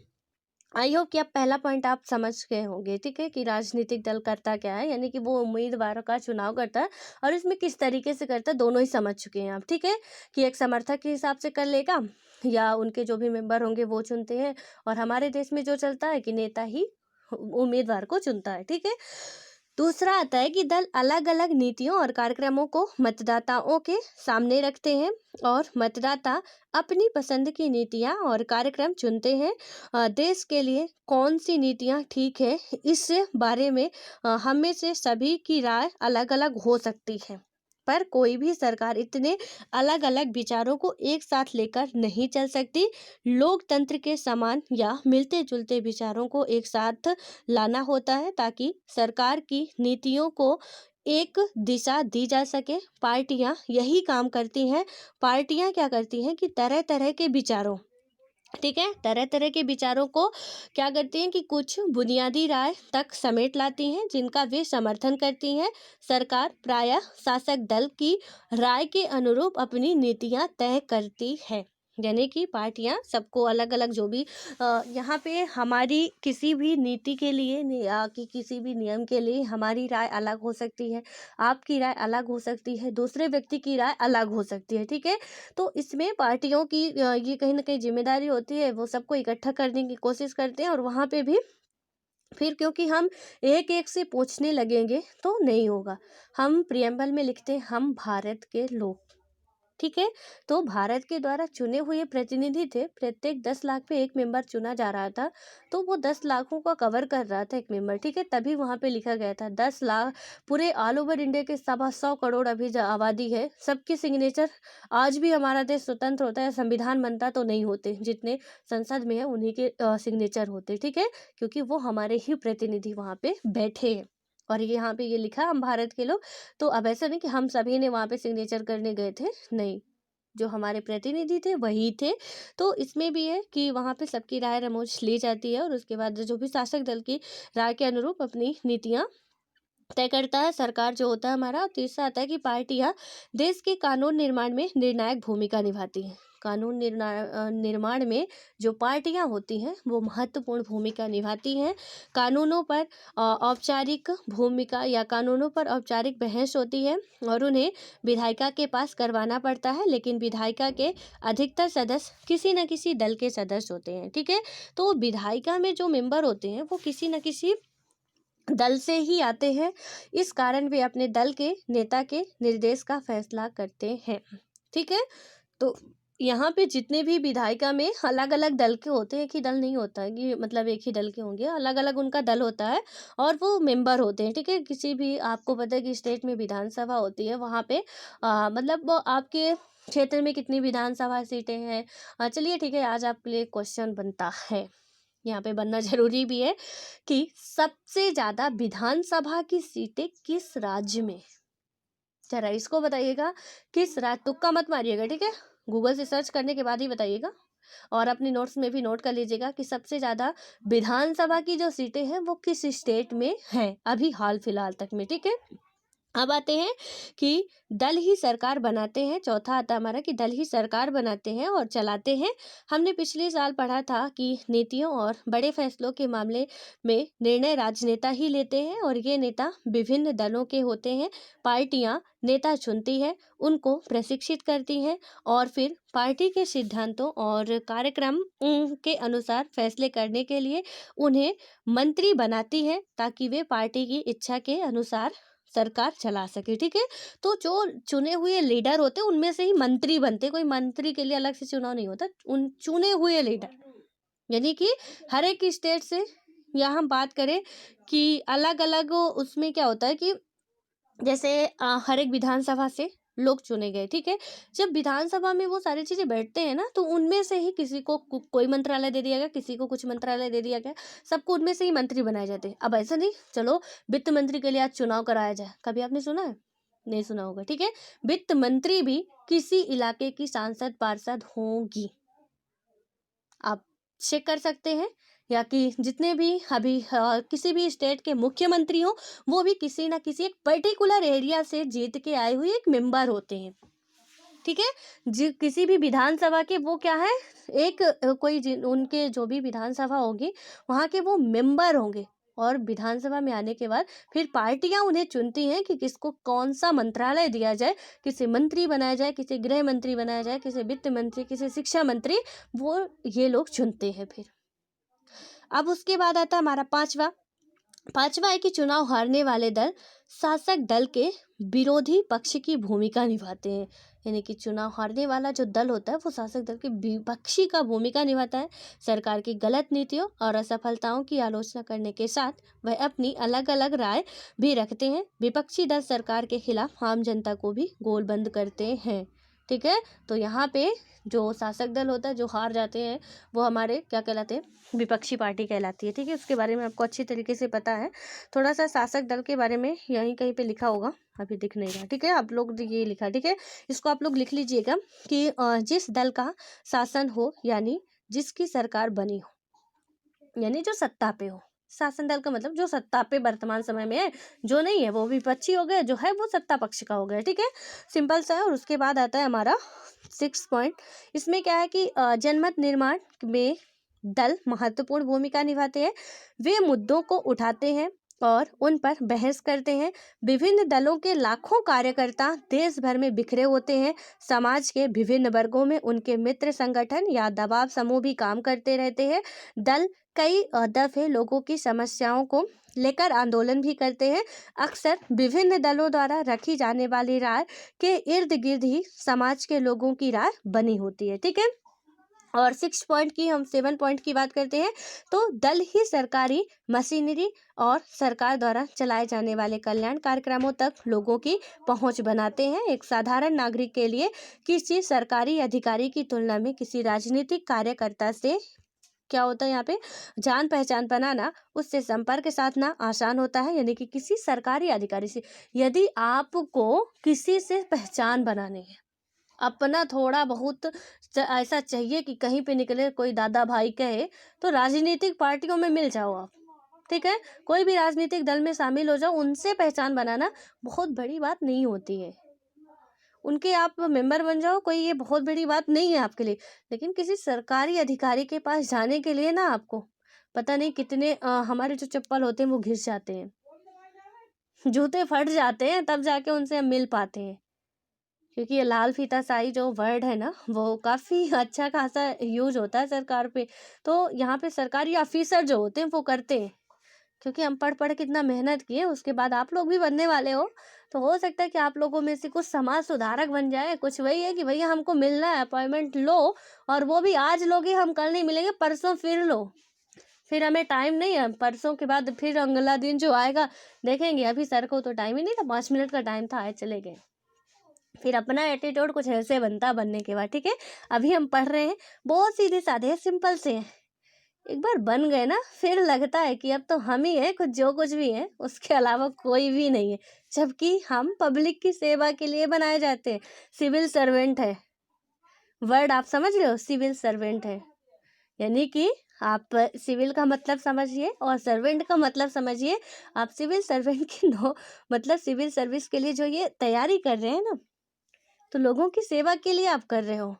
आई होप कि आप पहला पॉइंट आप समझ गए होंगे, ठीक है, कि राजनीतिक दल करता क्या है, यानी कि वो उम्मीदवारों का चुनाव करता है और इसमें किस तरीके से करता है, दोनों ही समझ चुके हैं आप, ठीक है, कि एक समर्थक के हिसाब से कर लेगा या उनके जो भी मेंबर होंगे वो चुनते हैं। और हमारे देश में जो चलता है कि नेता ही उम्मीदवार को चुनता है, ठीक है। दूसरा आता है कि दल अलग अलग नीतियों और कार्यक्रमों को मतदाताओं के सामने रखते हैं और मतदाता अपनी पसंद की नीतियां और कार्यक्रम चुनते हैं। देश के लिए कौन सी नीतियां ठीक है, इस बारे में हम में से सभी की राय अलग अलग हो सकती है, पर कोई भी सरकार इतने अलग अलग विचारों को एक साथ लेकर नहीं चल सकती। लोकतंत्र के समान या मिलते जुलते विचारों को एक साथ लाना होता है ताकि सरकार की नीतियों को एक दिशा दी जा सके। पार्टियां यही काम करती हैं। पार्टियां क्या करती हैं कि तरह तरह के विचारों, ठीक है, तरह तरह के विचारों को क्या करती हैं कि कुछ बुनियादी राय तक समेट लाती हैं जिनका वे समर्थन करती हैं। सरकार प्रायः शासक दल की राय के अनुरूप अपनी नीतियां तय करती है। यानी कि पार्टियां सबको अलग अलग जो भी यहाँ पे हमारी किसी भी नीति के लिए या कि किसी भी नियम के लिए हमारी राय अलग हो सकती है, आपकी राय अलग हो सकती है, दूसरे व्यक्ति की राय अलग हो सकती है, ठीक है। तो इसमें पार्टियों की ये कहीं ना कहीं जिम्मेदारी होती है, वो सबको इकट्ठा करने की कोशिश करते हैं। और वहाँ पे भी फिर क्योंकि हम एक एक से पूछने लगेंगे तो नहीं होगा। हम प्रियम्बल में लिखते हैं हम भारत के लोग, ठीक है। तो भारत के द्वारा चुने हुए प्रतिनिधि थे, प्रत्येक 10 लाख पे एक मेंबर चुना जा रहा था, तो वो 10 लाखों का कवर कर रहा था एक मेंबर, ठीक है। तभी वहाँ पे लिखा गया था 10 लाख, पूरे ऑल ओवर इंडिया के 100 करोड़ अभी आबादी है, सबकी सिग्नेचर। आज भी हमारा देश स्वतंत्र होता है, संविधान बनता तो नहीं होते, जितने संसद में है उन्हीं के सिग्नेचर होते, ठीक है, क्योंकि वो हमारे ही प्रतिनिधि वहाँ पे बैठे हैं। और ये यहाँ पे ये लिखा हम भारत के लोग। तो अब ऐसा नहीं कि हम सभी ने वहाँ पे सिग्नेचर करने गए थे, नहीं, जो हमारे प्रतिनिधि थे वही थे। तो इसमें भी है कि वहाँ पे सबकी राय रमोज ली जाती है और उसके बाद जो भी शासक दल की राय के अनुरूप अपनी नीतियाँ तय करता है सरकार जो होता है हमारा। तीसरा आता है कि पार्टियां देश के कानून निर्माण में निर्णायक भूमिका निभाती हैं। कानून निर्माण में जो पार्टियां होती हैं वो महत्वपूर्ण भूमिका निभाती हैं। कानूनों पर औपचारिक भूमिका या कानूनों पर औपचारिक बहस होती है और उन्हें विधायिका के पास करवाना पड़ता है, लेकिन विधायिका के अधिकतर सदस्य किसी न किसी दल के सदस्य होते हैं, ठीक है। तो विधायिका में जो मेंबर होते हैं वो किसी न किसी दल से ही आते हैं, इस कारण वे अपने दल के नेता के निर्देश का फैसला करते हैं, ठीक है। तो यहाँ पे जितने भी विधायिका में अलग अलग दल के होते हैं, एक ही दल नहीं होता है कि मतलब एक ही दल के होंगे, अलग अलग उनका दल होता है और वो मेंबर होते हैं, ठीक है। किसी भी आपको पता है कि स्टेट में विधानसभा होती है, वहाँ पे मतलब वो आपके क्षेत्र में कितनी विधानसभा सीटें हैं। चलिए ठीक है, आज आपके लिए क्वेश्चन बनता है, यहाँ पे बनना जरूरी भी है, कि सबसे ज्यादा विधानसभा की सीटें किस राज्य में, जरा इसको बताइएगा। किस राज्य, तुक्का मत मारिएगा, ठीक है, गूगल से सर्च करने के बाद ही बताइएगा। और अपनी नोट्स में भी नोट कर लीजिएगा कि सबसे ज्यादा विधानसभा की जो सीटें हैं वो किस स्टेट में हैं अभी हाल फिलहाल तक में, ठीक है। अब आते हैं कि दल ही सरकार बनाते हैं। चौथा आता है हमारा कि दल ही सरकार बनाते हैं और चलाते हैं। हमने पिछले साल पढ़ा था कि नीतियों और बड़े फैसलों के मामले में निर्णय राजनेता ही लेते हैं और ये नेता विभिन्न दलों के होते हैं। पार्टियां नेता चुनती है, उनको प्रशिक्षित करती हैं और फिर पार्टी के सिद्धांतों और कार्यक्रम के अनुसार फैसले करने के लिए उन्हें मंत्री बनाती है ताकि वे पार्टी की इच्छा के अनुसार सरकार चला सके, ठीक है। तो जो चुने हुए लीडर होते हैं उनमें से ही मंत्री बनते, कोई मंत्री के लिए अलग से चुनाव नहीं होता, उन चुने हुए लीडर, यानी कि हर एक स्टेट से, या हम बात करें कि अलग अलग उसमें क्या होता है कि जैसे हर एक विधानसभा से लोग चुने गए, ठीक है। जब विधानसभा में वो सारी चीजें बैठते हैं ना, तो उनमें से ही किसी को कोई मंत्रालय दे दिया गया, किसी को कुछ मंत्रालय दे दिया गया, सबको उनमें से ही मंत्री बनाए जाते हैं। अब ऐसा नहीं, चलो वित्त मंत्री के लिए आज चुनाव कराया जाए, कभी आपने सुना है? नहीं सुना होगा, ठीक है। वित्त मंत्री भी किसी इलाके की सांसद पार्षद होंगी, आप चेक कर सकते हैं या कि जितने भी अभी किसी भी स्टेट के मुख्यमंत्री हो, वो भी किसी ना किसी एक पर्टिकुलर एरिया से जीत के आए हुए एक मेंबर होते हैं। ठीक है, जी किसी भी विधानसभा के वो क्या है, एक उनके जो भी विधानसभा होगी वहाँ के वो मेंबर होंगे। और विधानसभा में आने के बाद फिर पार्टियां उन्हें चुनती हैं कि किसको कौन सा मंत्रालय दिया जाए, किसे मंत्री बनाया जाए, किसे गृह मंत्री बनाया जाए, किसे वित्त मंत्री, किसे शिक्षा मंत्री, वो ये लोग चुनते हैं फिर। अब उसके बाद आता है हमारा पांचवा है कि चुनाव हारने वाले दल शासक दल के विरोधी पक्ष की भूमिका निभाते हैं। यानी कि चुनाव हारने वाला जो दल होता है वो शासक दल के विपक्षी का भूमिका निभाता है। सरकार की गलत नीतियों और असफलताओं की आलोचना करने के साथ वह अपनी अलग अलग राय भी रखते हैं। विपक्षी दल सरकार के खिलाफ आम जनता को भी गोलबंद करते हैं। ठीक है, तो यहाँ पे जो शासक दल होता है, जो हार जाते हैं, वो हमारे क्या कहलाते हैं, विपक्षी पार्टी कहलाती है। ठीक है, उसके बारे में आपको अच्छी तरीके से पता है। थोड़ा सा शासक दल के बारे में यहीं कहीं पे लिखा होगा, अभी दिख नहीं रहा। ठीक है, आप लोग ये लिखा, ठीक है, इसको आप लोग लिख लीजिएगा कि जिस दल का शासन हो, यानी जिसकी सरकार बनी हो, यानी जो सत्ता पे हो। शासन दल का मतलब जो सत्ता पे वर्तमान समय में है, जो नहीं है वो विपक्षी हो गए, जो है वो सत्ता पक्ष का हो गया। ठीक है, सिंपल सा है। और उसके बाद आता है हमारा 6 पॉइंट। इसमें क्या है कि जनमत निर्माण में दल महत्वपूर्ण भूमिका निभाते हैं। वे मुद्दों को उठाते हैं और उन पर बहस करते हैं। विभिन्न दलों के लाखों कार्यकर्ता देश भर में बिखरे होते हैं। समाज के विभिन्न वर्गों में उनके मित्र संगठन या दबाव समूह भी काम करते रहते हैं। दल कई दफे लोगों की समस्याओं को लेकर आंदोलन भी करते हैं। अक्सर विभिन्न दलों द्वारा रखी जाने वाली राय के इर्द गिर्द ही समाज के लोगों की राय बनी होती है। ठीक है, और 6 पॉइंट की, हम 7 पॉइंट की बात करते हैं तो दल ही सरकारी मशीनरी और सरकार द्वारा चलाए जाने वाले कल्याण कार्यक्रमों तक लोगों की पहुंच बनाते हैं। एक साधारण नागरिक के लिए किसी सरकारी अधिकारी की तुलना में किसी राजनीतिक कार्यकर्ता से क्या होता है, यहाँ पे जान पहचान बनाना, उससे संपर्क साधना आसान होता है। यानी कि किसी सरकारी अधिकारी से यदि आपको किसी से पहचान बनानी है, अपना थोड़ा बहुत ऐसा चाहिए कि कहीं पे निकले कोई दादा भाई कहे, तो राजनीतिक पार्टियों में मिल जाओ आप। ठीक है, कोई भी राजनीतिक दल में शामिल हो जाओ, उनसे पहचान बनाना बहुत बड़ी बात नहीं होती है। उनके आप मेंबर बन जाओ, कोई ये बहुत बड़ी बात नहीं है आपके लिए। लेकिन किसी सरकारी अधिकारी के पास जाने के लिए ना आपको पता नहीं कितने हमारे जो चप्पल होते हैं वो घिस जाते हैं, जूते फट जाते हैं, तब जाके उनसे हम मिल पाते हैं। क्योंकि ये लाल फीताशाही जो वर्ड है ना, वो काफ़ी अच्छा खासा यूज होता है सरकार पे। तो यहाँ पे सरकारी ऑफिसर जो होते हैं वो करते हैं, क्योंकि हम पढ़ पढ़ के इतना मेहनत किए, उसके बाद आप लोग भी बनने वाले हो। तो हो सकता है कि आप लोगों में से कुछ समाज सुधारक बन जाए। कुछ वही है कि भैया हमको मिलना है, अपॉइंटमेंट लो, और वो भी आज लोगे, हम कल नहीं मिलेंगे, परसों फिर लो। फिर हमें टाइम नहीं है, परसों के बाद फिर अगला दिन जो आएगा देखेंगे। अभी सर को तो टाइम ही नहीं था, 5 मिनट का टाइम था, आए चले गए। फिर अपना एटीट्यूड कुछ ऐसे बनता बनने के बाद। ठीक है, अभी हम पढ़ रहे हैं, बहुत सीधे साधे सिंपल से हैं। एक बार बन गए ना, फिर लगता है कि अब तो हम ही हैं, कुछ जो कुछ भी है उसके अलावा कोई भी नहीं है। जबकि हम पब्लिक की सेवा के लिए बनाए जाते हैं। सिविल सर्वेंट है वर्ड, आप समझ रहे हो, सिविल सर्वेंट है। यानी कि आप सिविल का मतलब समझिए और सर्वेंट का मतलब समझिए। आप सिविल सर्वेंट की मतलब सिविल सर्विस के लिए जो ये तैयारी कर रहे हैं ना, तो लोगों की सेवा के लिए आप कर रहे हो,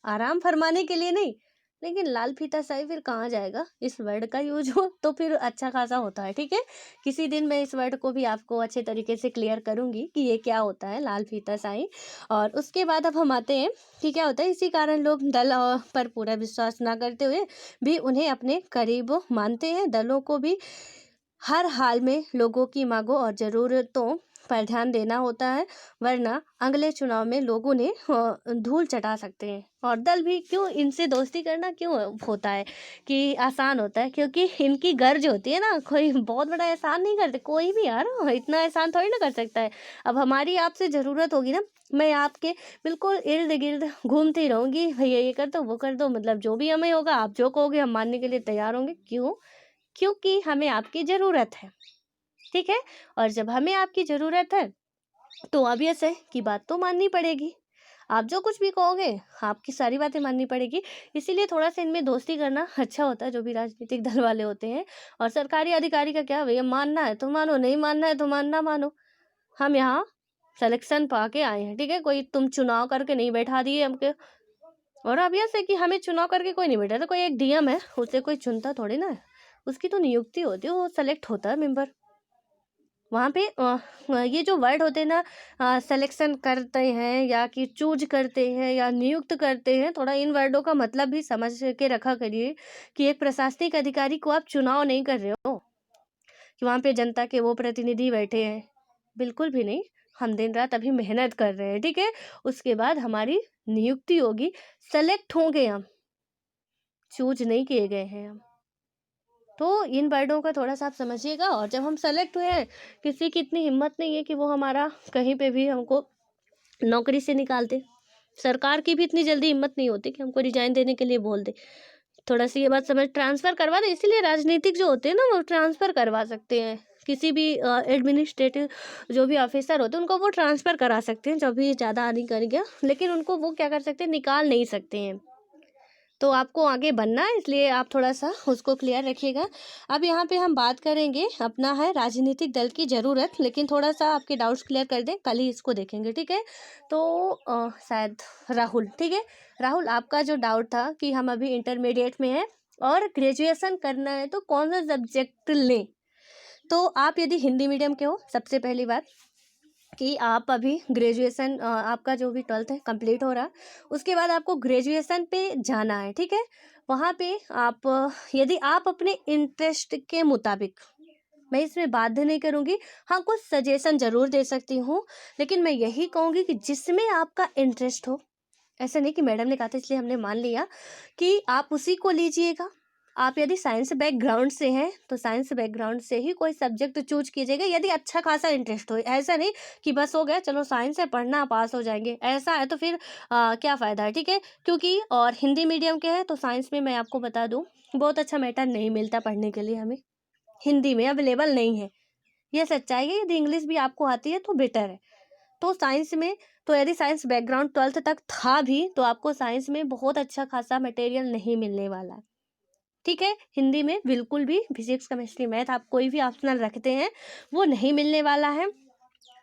आराम फरमाने के लिए नहीं। लेकिन लाल फीताशाही फिर कहाँ जाएगा, इस वर्ड का यूज हो तो फिर अच्छा खासा होता है। ठीक है, किसी दिन मैं इस वर्ड को भी आपको अच्छे तरीके से क्लियर करूंगी कि ये क्या होता है लाल फीताशाही। और उसके बाद अब हम आते हैं कि क्या होता है। इसी कारण लोग दल पर पूरा विश्वास ना करते हुए भी उन्हें अपने करीब मानते हैं। दलों को भी हर हाल में लोगों की मांगों और ज़रूरतों पर ध्यान देना होता है, वरना अगले चुनाव में लोगों ने धूल चटा सकते हैं। और दल भी क्यों, इनसे दोस्ती करना क्यों होता है कि आसान होता है, क्योंकि इनकी गर्ज होती है ना, कोई बहुत बड़ा एहसान नहीं करते कोई भी यार, इतना एहसान थोड़ी ना कर सकता है। अब हमारी आपसे ज़रूरत होगी ना, मैं आपके बिल्कुल इर्द गिर्द घूमती रहूँगी, भैया ये कर दो वो कर दो, मतलब जो भी हमें होगा, आप जो कहोगे हम मानने के लिए तैयार होंगे। क्यों? क्योंकि हमें आपकी ज़रूरत है। ठीक है, और जब हमें आपकी ज़रूरत है तो ऑब्वियस है कि बात तो माननी पड़ेगी। आप जो कुछ भी कहोगे आपकी सारी बातें माननी पड़ेगी। इसीलिए थोड़ा सा इनमें दोस्ती करना अच्छा होता है, जो भी राजनीतिक दल वाले होते हैं। और सरकारी अधिकारी का क्या भैया, मानना है तो मानो, नहीं मानना है तो ना मानो। हम यहाँ सिलेक्शन पा के आए हैं, ठीक है, कोई तुम चुनाव करके नहीं बैठा दिए हमके। और अब यह है कि हमें चुनाव करके कोई नहीं बैठा था, कोई एक डीएम है, उसे कोई चुनता थोड़ी ना है, उसकी तो नियुक्ति होती है, वो सेलेक्ट होता है मेंबर। वहाँ पे ये जो वर्ड होते हैं ना, सिलेक्शन करते हैं या कि चूज करते हैं या नियुक्त करते हैं, थोड़ा इन वर्डों का मतलब भी समझ के रखा करिए कि एक प्रशासनिक अधिकारी को आप चुनाव नहीं कर रहे हो कि वहाँ पे जनता के वो प्रतिनिधि बैठे हैं, बिल्कुल भी नहीं। हम दिन रात अभी मेहनत कर रहे हैं, ठीक है, उसके बाद हमारी नियुक्ति होगी, सेलेक्ट होंगे हम, चूज नहीं किए गए हैं हम। तो इन वर्डों का थोड़ा सा आप समझिएगा। और जब हम सेलेक्ट हुए हैं, किसी की इतनी हिम्मत नहीं है कि वो हमारा कहीं पे भी हमको नौकरी से निकाल दे। सरकार की भी इतनी जल्दी हिम्मत नहीं होती कि हमको रिजाइन देने के लिए बोल दे। थोड़ा सी ये बात समझ, ट्रांसफ़र करवा दे। इसीलिए राजनीतिक जो होते हैं ना, वो ट्रांसफ़र करवा सकते हैं, किसी भी एडमिनिस्ट्रेटिव जो भी ऑफिसर होते हैं उनको वो ट्रांसफ़र करा सकते हैं, जो भी ज़्यादा नहीं कर गया, लेकिन उनको वो क्या कर सकते हैं, निकाल नहीं सकते हैं। तो आपको आगे बढ़ना है, इसलिए आप थोड़ा सा उसको क्लियर रखिएगा। अब यहाँ पे हम बात करेंगे अपना है राजनीतिक दल की ज़रूरत, लेकिन थोड़ा सा आपके डाउट्स क्लियर कर दें, कल ही इसको देखेंगे, ठीक है। तो शायद राहुल, ठीक है, राहुल आपका जो डाउट था कि हम अभी इंटरमीडिएट में हैं और ग्रेजुएशन करना है तो कौन सा सब्जेक्ट लें। तो आप यदि हिंदी मीडियम के हो, सबसे पहली बात कि आप अभी ग्रेजुएशन, आपका जो भी 12th है कंप्लीट हो रहा, उसके बाद आपको ग्रेजुएशन पे जाना है, ठीक है। वहाँ पे आप यदि आप अपने इंटरेस्ट के मुताबिक, मैं इसमें बाध्य नहीं करूँगी, हाँ कुछ सजेशन ज़रूर दे सकती हूँ, लेकिन मैं यही कहूँगी कि जिसमें आपका इंटरेस्ट हो, ऐसा नहीं कि मैडम ने कहा था इसलिए हमने मान लिया, कि आप उसी को लीजिएगा। आप यदि साइंस बैकग्राउंड से हैं तो साइंस बैकग्राउंड से ही कोई सब्जेक्ट चूज कीजिएगा, यदि अच्छा खासा इंटरेस्ट हो। ऐसा नहीं कि बस हो गया चलो साइंस है, पढ़ना पास हो जाएंगे, ऐसा है तो फिर क्या फ़ायदा है, ठीक है। क्योंकि और हिंदी मीडियम के हैं तो साइंस में मैं आपको बता दूँ, बहुत अच्छा मैटर नहीं मिलता पढ़ने के लिए, हमें हिंदी में अवेलेबल नहीं है, ये सच्चाई है। यदि इंग्लिश भी आपको आती है तो बेटर है। तो साइंस में, तो यदि साइंस बैकग्राउंड 12th तक था भी तो आपको साइंस में बहुत अच्छा खासा मटेरियल नहीं मिलने वाला है, ठीक है। हिंदी में बिल्कुल भी फिजिक्स केमिस्ट्री मैथ आप कोई भी ऑप्शनल रखते हैं वो नहीं मिलने वाला है।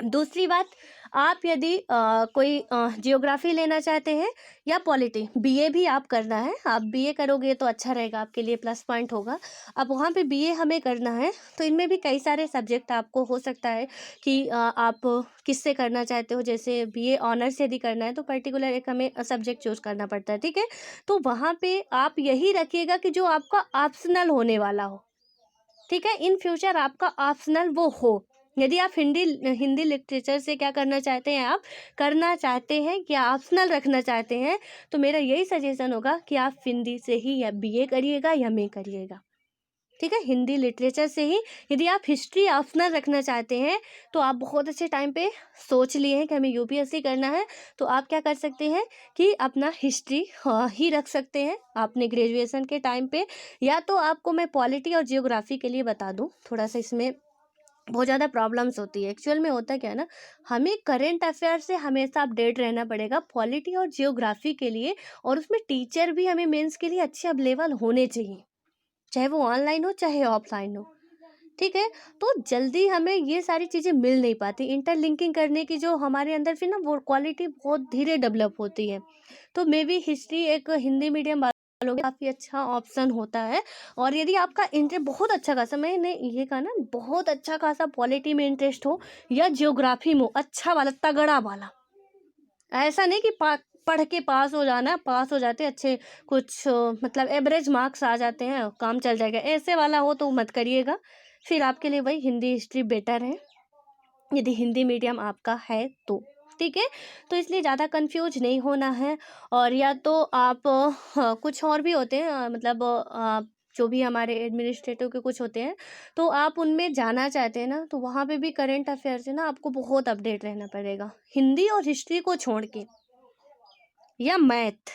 दूसरी बात, आप यदि कोई जियोग्राफी लेना चाहते हैं या पॉलिटी, बीए भी आप करना है, आप बीए करोगे तो अच्छा रहेगा, आपके लिए प्लस पॉइंट होगा। अब वहाँ पे बीए हमें करना है तो इनमें भी कई सारे सब्जेक्ट आपको हो सकता है कि आप किससे करना चाहते हो। जैसे बीए ऑनर्स यदि करना है तो पर्टिकुलर एक हमें सब्जेक्ट चूज करना पड़ता है, ठीक है। तो वहाँ पे आप यही रखिएगा कि जो आपका ऑप्शनल होने वाला हो, ठीक है, इन फ्यूचर आपका ऑप्शनल वो हो। यदि आप हिंदी हिंदी लिटरेचर से क्या करना चाहते हैं, आप करना चाहते हैं या ऑप्शनल रखना चाहते हैं, तो मेरा यही सजेशन होगा कि आप हिंदी से ही या बीए करिएगा या एमए करिएगा, ठीक है, हिंदी लिटरेचर से ही। यदि आप हिस्ट्री ऑप्शनल रखना चाहते हैं तो आप बहुत अच्छे टाइम पे सोच लिए हैं कि हमें यूपीएससी करना है, तो आप क्या कर सकते हैं कि अपना हिस्ट्री ही रख सकते हैं आपने ग्रेजुएशन के टाइम पे। या तो आपको मैं पॉलिटी और जियोग्राफी के लिए बता दूं, थोड़ा सा इसमें बहुत ज़्यादा प्रॉब्लम्स होती है। एक्चुअल में होता क्या है ना, हमें करंट अफेयर से हमेशा अपडेट रहना पड़ेगा पॉलिटी और जियोग्राफी के लिए, और उसमें टीचर भी हमें मेंस के लिए अच्छे अवेलेबल होने चाहिए, चाहे वो ऑनलाइन हो चाहे ऑफलाइन हो, ठीक है। तो जल्दी हमें ये सारी चीज़ें मिल नहीं पाती, इंटरलिंकिंग करने की जो हमारे अंदर फिर ना वो क्वालिटी बहुत धीरे डेवलप होती है। तो मे बी हिस्ट्री एक हिंदी मीडियम वालों के काफ़ी अच्छा ऑप्शन होता है। और यदि आपका इंटरेस्ट बहुत अच्छा खासा, मैंने ये कहा ना, बहुत अच्छा खासा पॉलिटी में इंटरेस्ट हो या जियोग्राफी में हो, अच्छा वाला तगड़ा वाला, ऐसा नहीं कि पढ़ के पास हो जाना, पास हो जाते अच्छे कुछ मतलब एवरेज मार्क्स आ जाते हैं काम चल जाएगा, ऐसे वाला हो तो मत करिएगा। फिर आपके लिए वही हिंदी हिस्ट्री बेटर है, यदि हिंदी मीडियम आपका है तो, ठीक है। तो इसलिए ज़्यादा कंफ्यूज नहीं होना है। और या तो आप कुछ और भी होते हैं, मतलब जो भी हमारे एडमिनिस्ट्रेटिव के कुछ होते हैं, तो आप उनमें जाना चाहते हैं ना, तो वहाँ पे भी करंट अफेयर से ना आपको बहुत अपडेट रहना पड़ेगा, हिंदी और हिस्ट्री को छोड़ के, या मैथ,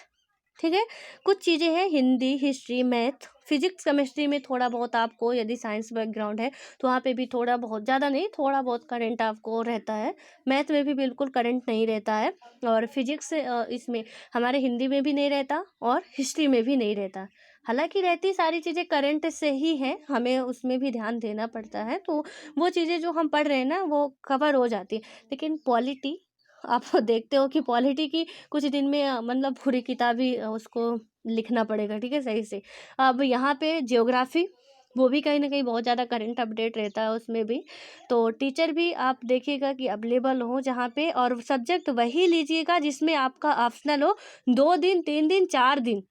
ठीक है। कुछ चीज़ें हैं Hindi history math physics chemistry में थोड़ा बहुत आपको, यदि साइंस बैकग्राउंड है तो वहाँ पे भी थोड़ा बहुत, ज़्यादा नहीं, थोड़ा बहुत करंट आपको रहता है। मैथ में भी बिल्कुल करंट नहीं रहता है, और फिजिक्स इसमें हमारे हिंदी में भी नहीं रहता और हिस्ट्री में भी नहीं रहता। हालांकि रहती सारी चीज़ें करंट से ही हैं, हमें उसमें भी ध्यान देना पड़ता है, तो वो चीज़ें जो हम पढ़ रहे हैं ना वो कवर हो जाती है। लेकिन पॉलिटी आप देखते हो कि पॉलिटी की कुछ दिन में मतलब पूरी किताब ही उसको लिखना पड़ेगा, ठीक है, सही से। अब यहाँ पे ज्योग्राफी, वो भी कहीं ना कहीं बहुत ज़्यादा करंट अपडेट रहता है उसमें भी। तो टीचर भी आप देखिएगा कि अवेलेबल हो जहाँ पे, और सब्जेक्ट वही लीजिएगा जिसमें आपका ऑप्शनल हो। 2 दिन, 3 दिन, 4 दिन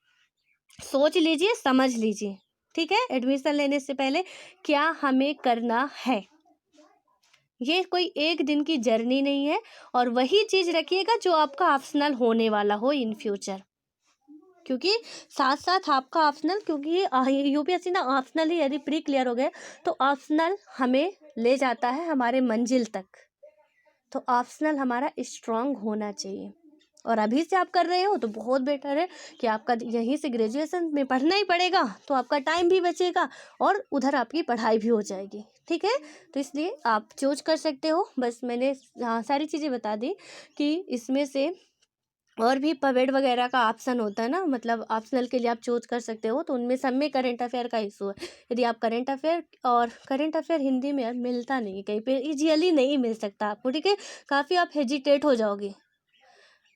सोच लीजिए, समझ लीजिए, ठीक है, एडमिशन लेने से पहले क्या हमें करना है। ये कोई एक दिन की जर्नी नहीं है, और वही चीज़ रखिएगा जो आपका ऑप्शनल होने वाला हो इन फ्यूचर, क्योंकि साथ साथ आपका ऑप्शनल, क्योंकि यूपीएससी ना ऑप्शनल ही यदि प्री क्लियर हो गए तो ऑप्शनल हमें ले जाता है हमारे मंजिल तक। तो ऑप्शनल हमारा स्ट्रांग होना चाहिए, और अभी से आप कर रहे हो तो बहुत बेटर है कि आपका यहीं से ग्रेजुएशन में पढ़ना ही पड़ेगा, तो आपका टाइम भी बचेगा और उधर आपकी पढ़ाई भी हो जाएगी, ठीक है। तो इसलिए आप चूज कर सकते हो, बस मैंने सारी चीज़ें बता दी कि इसमें से और भी पवेड वगैरह का ऑप्शन होता है ना, मतलब ऑप्शनल के लिए आप चूज कर सकते हो, तो उनमें सब में करंट अफेयर का इशू है। यदि आप करंट अफेयर, और करंट अफेयर हिंदी में यार मिलता नहीं है कहीं पे, इजीली नहीं मिल सकता आपको, ठीक है, काफ़ी आप हेजिटेट हो जाओगे।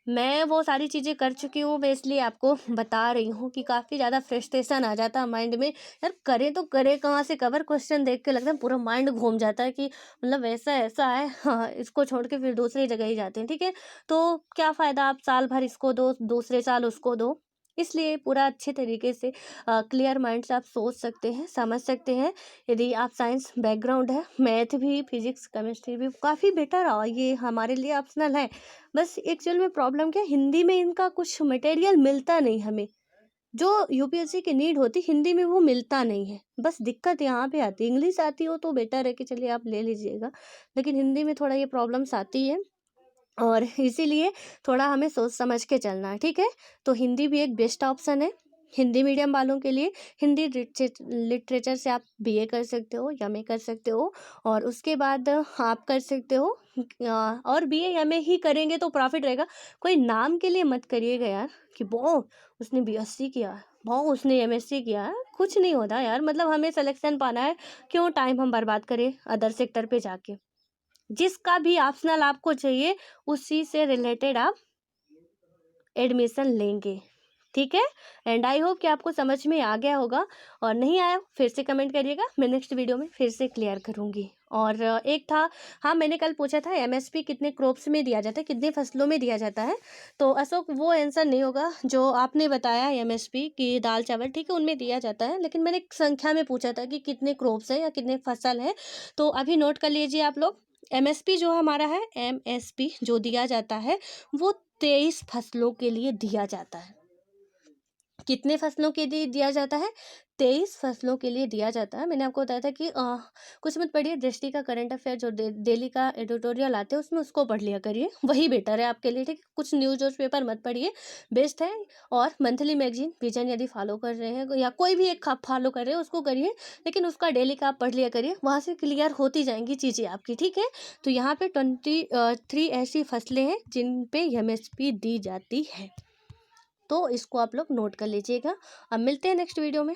मैं वो सारी चीज़ें कर चुकी हूँ, मैं इसलिए आपको बता रही हूँ कि काफ़ी ज़्यादा फ्रस्ट्रेशन आ जाता है माइंड में, यार करें तो करें कहाँ से, कवर क्वेश्चन देख के लगता है पूरा माइंड घूम जाता है कि मतलब ऐसा ऐसा है, हाँ, इसको छोड़ के फिर दूसरी जगह ही जाते हैं, ठीक है। तो क्या फ़ायदा, आप साल भर इसको दो, दूसरे साल उसको दो। इसलिए पूरा अच्छे तरीके से क्लियर माइंड से आप सोच सकते हैं, समझ सकते हैं। यदि आप साइंस बैकग्राउंड है, मैथ भी, फिजिक्स केमिस्ट्री भी काफ़ी बेटर ये हमारे लिए ऑप्शनल है। बस एक्चुअल में प्रॉब्लम क्या है, हिंदी में इनका कुछ मटेरियल मिलता नहीं हमें, जो यूपीएससी की नीड होती हिंदी में वो मिलता नहीं है। बस दिक्कत यहाँ पे आती है। इंग्लिश आती हो तो बेटर है कि चलिए आप ले लीजिएगा, लेकिन हिंदी में थोड़ा ये प्रॉब्लम्स आती है, और इसीलिए थोड़ा हमें सोच समझ के चलना है, ठीक है। तो हिंदी भी एक बेस्ट ऑप्शन है हिंदी मीडियम वालों के लिए। हिंदी लिटरेचर से आप बीए कर सकते हो, एमए कर सकते हो, और उसके बाद आप कर सकते हो और बीए एमए ही करेंगे तो प्रॉफिट रहेगा। कोई नाम के लिए मत करिएगा यार कि बहु उसने बीएससी किया है, बहु उसने एमएससी किया है, कुछ नहीं होता यार। मतलब हमें सिलेक्शन पाना है, क्यों टाइम हम बर्बाद करें अदर सेक्टर पे जाके। जिसका भी ऑप्शनल आपको चाहिए उसी से रिलेटेड आप एडमिशन लेंगे, ठीक है। एंड आई होप कि आपको समझ में आ गया होगा, और नहीं आया फिर से कमेंट करिएगा, मैं नेक्स्ट वीडियो में फिर से क्लियर करूँगी। और एक था, हाँ मैंने कल पूछा था एमएसपी कितने क्रॉप्स में दिया जाता है, कितने फसलों में दिया जाता है, तो अशोक वो आंसर नहीं होगा जो आपने बताया एमएसपी की दाल चावल, ठीक है, उनमें दिया जाता है, लेकिन मैंने एक संख्या में पूछा था कि कितने क्रॉप्स हैं या कितने फसल हैं। तो अभी नोट कर लीजिए आप लोग, एमएसपी जो हमारा है, एमएसपी जो दिया जाता है वो 23 फसलों के लिए दिया जाता है। कितने फसलों के लिए दिया जाता है? 23 फसलों के लिए दिया जाता है। मैंने आपको बताया था कि कुछ मत पढ़िए, दृष्टि का करंट अफेयर जो डेली का एडिटोरियल आते हैं उसमें उसको पढ़ लिया करिए, वही बेटर है आपके लिए, ठीक है। कुछ न्यूज़ और पेपर मत पढ़िए, बेस्ट है। और मंथली मैगजीन विजन यदि फॉलो कर रहे हैं, या कोई भी एक आप फॉलो कर रहे हैं उसको करिए, लेकिन उसका डेली का आप पढ़ लिया करिए, वहाँ से क्लियर होती जाएंगी चीज़ें आपकी, ठीक है। तो यहाँ पे 23 ऐसी फसलें हैं जिन पे एमएसपी दी जाती है, तो इसको आप लोग नोट कर लीजिएगा। अब मिलते हैं नेक्स्ट वीडियो में।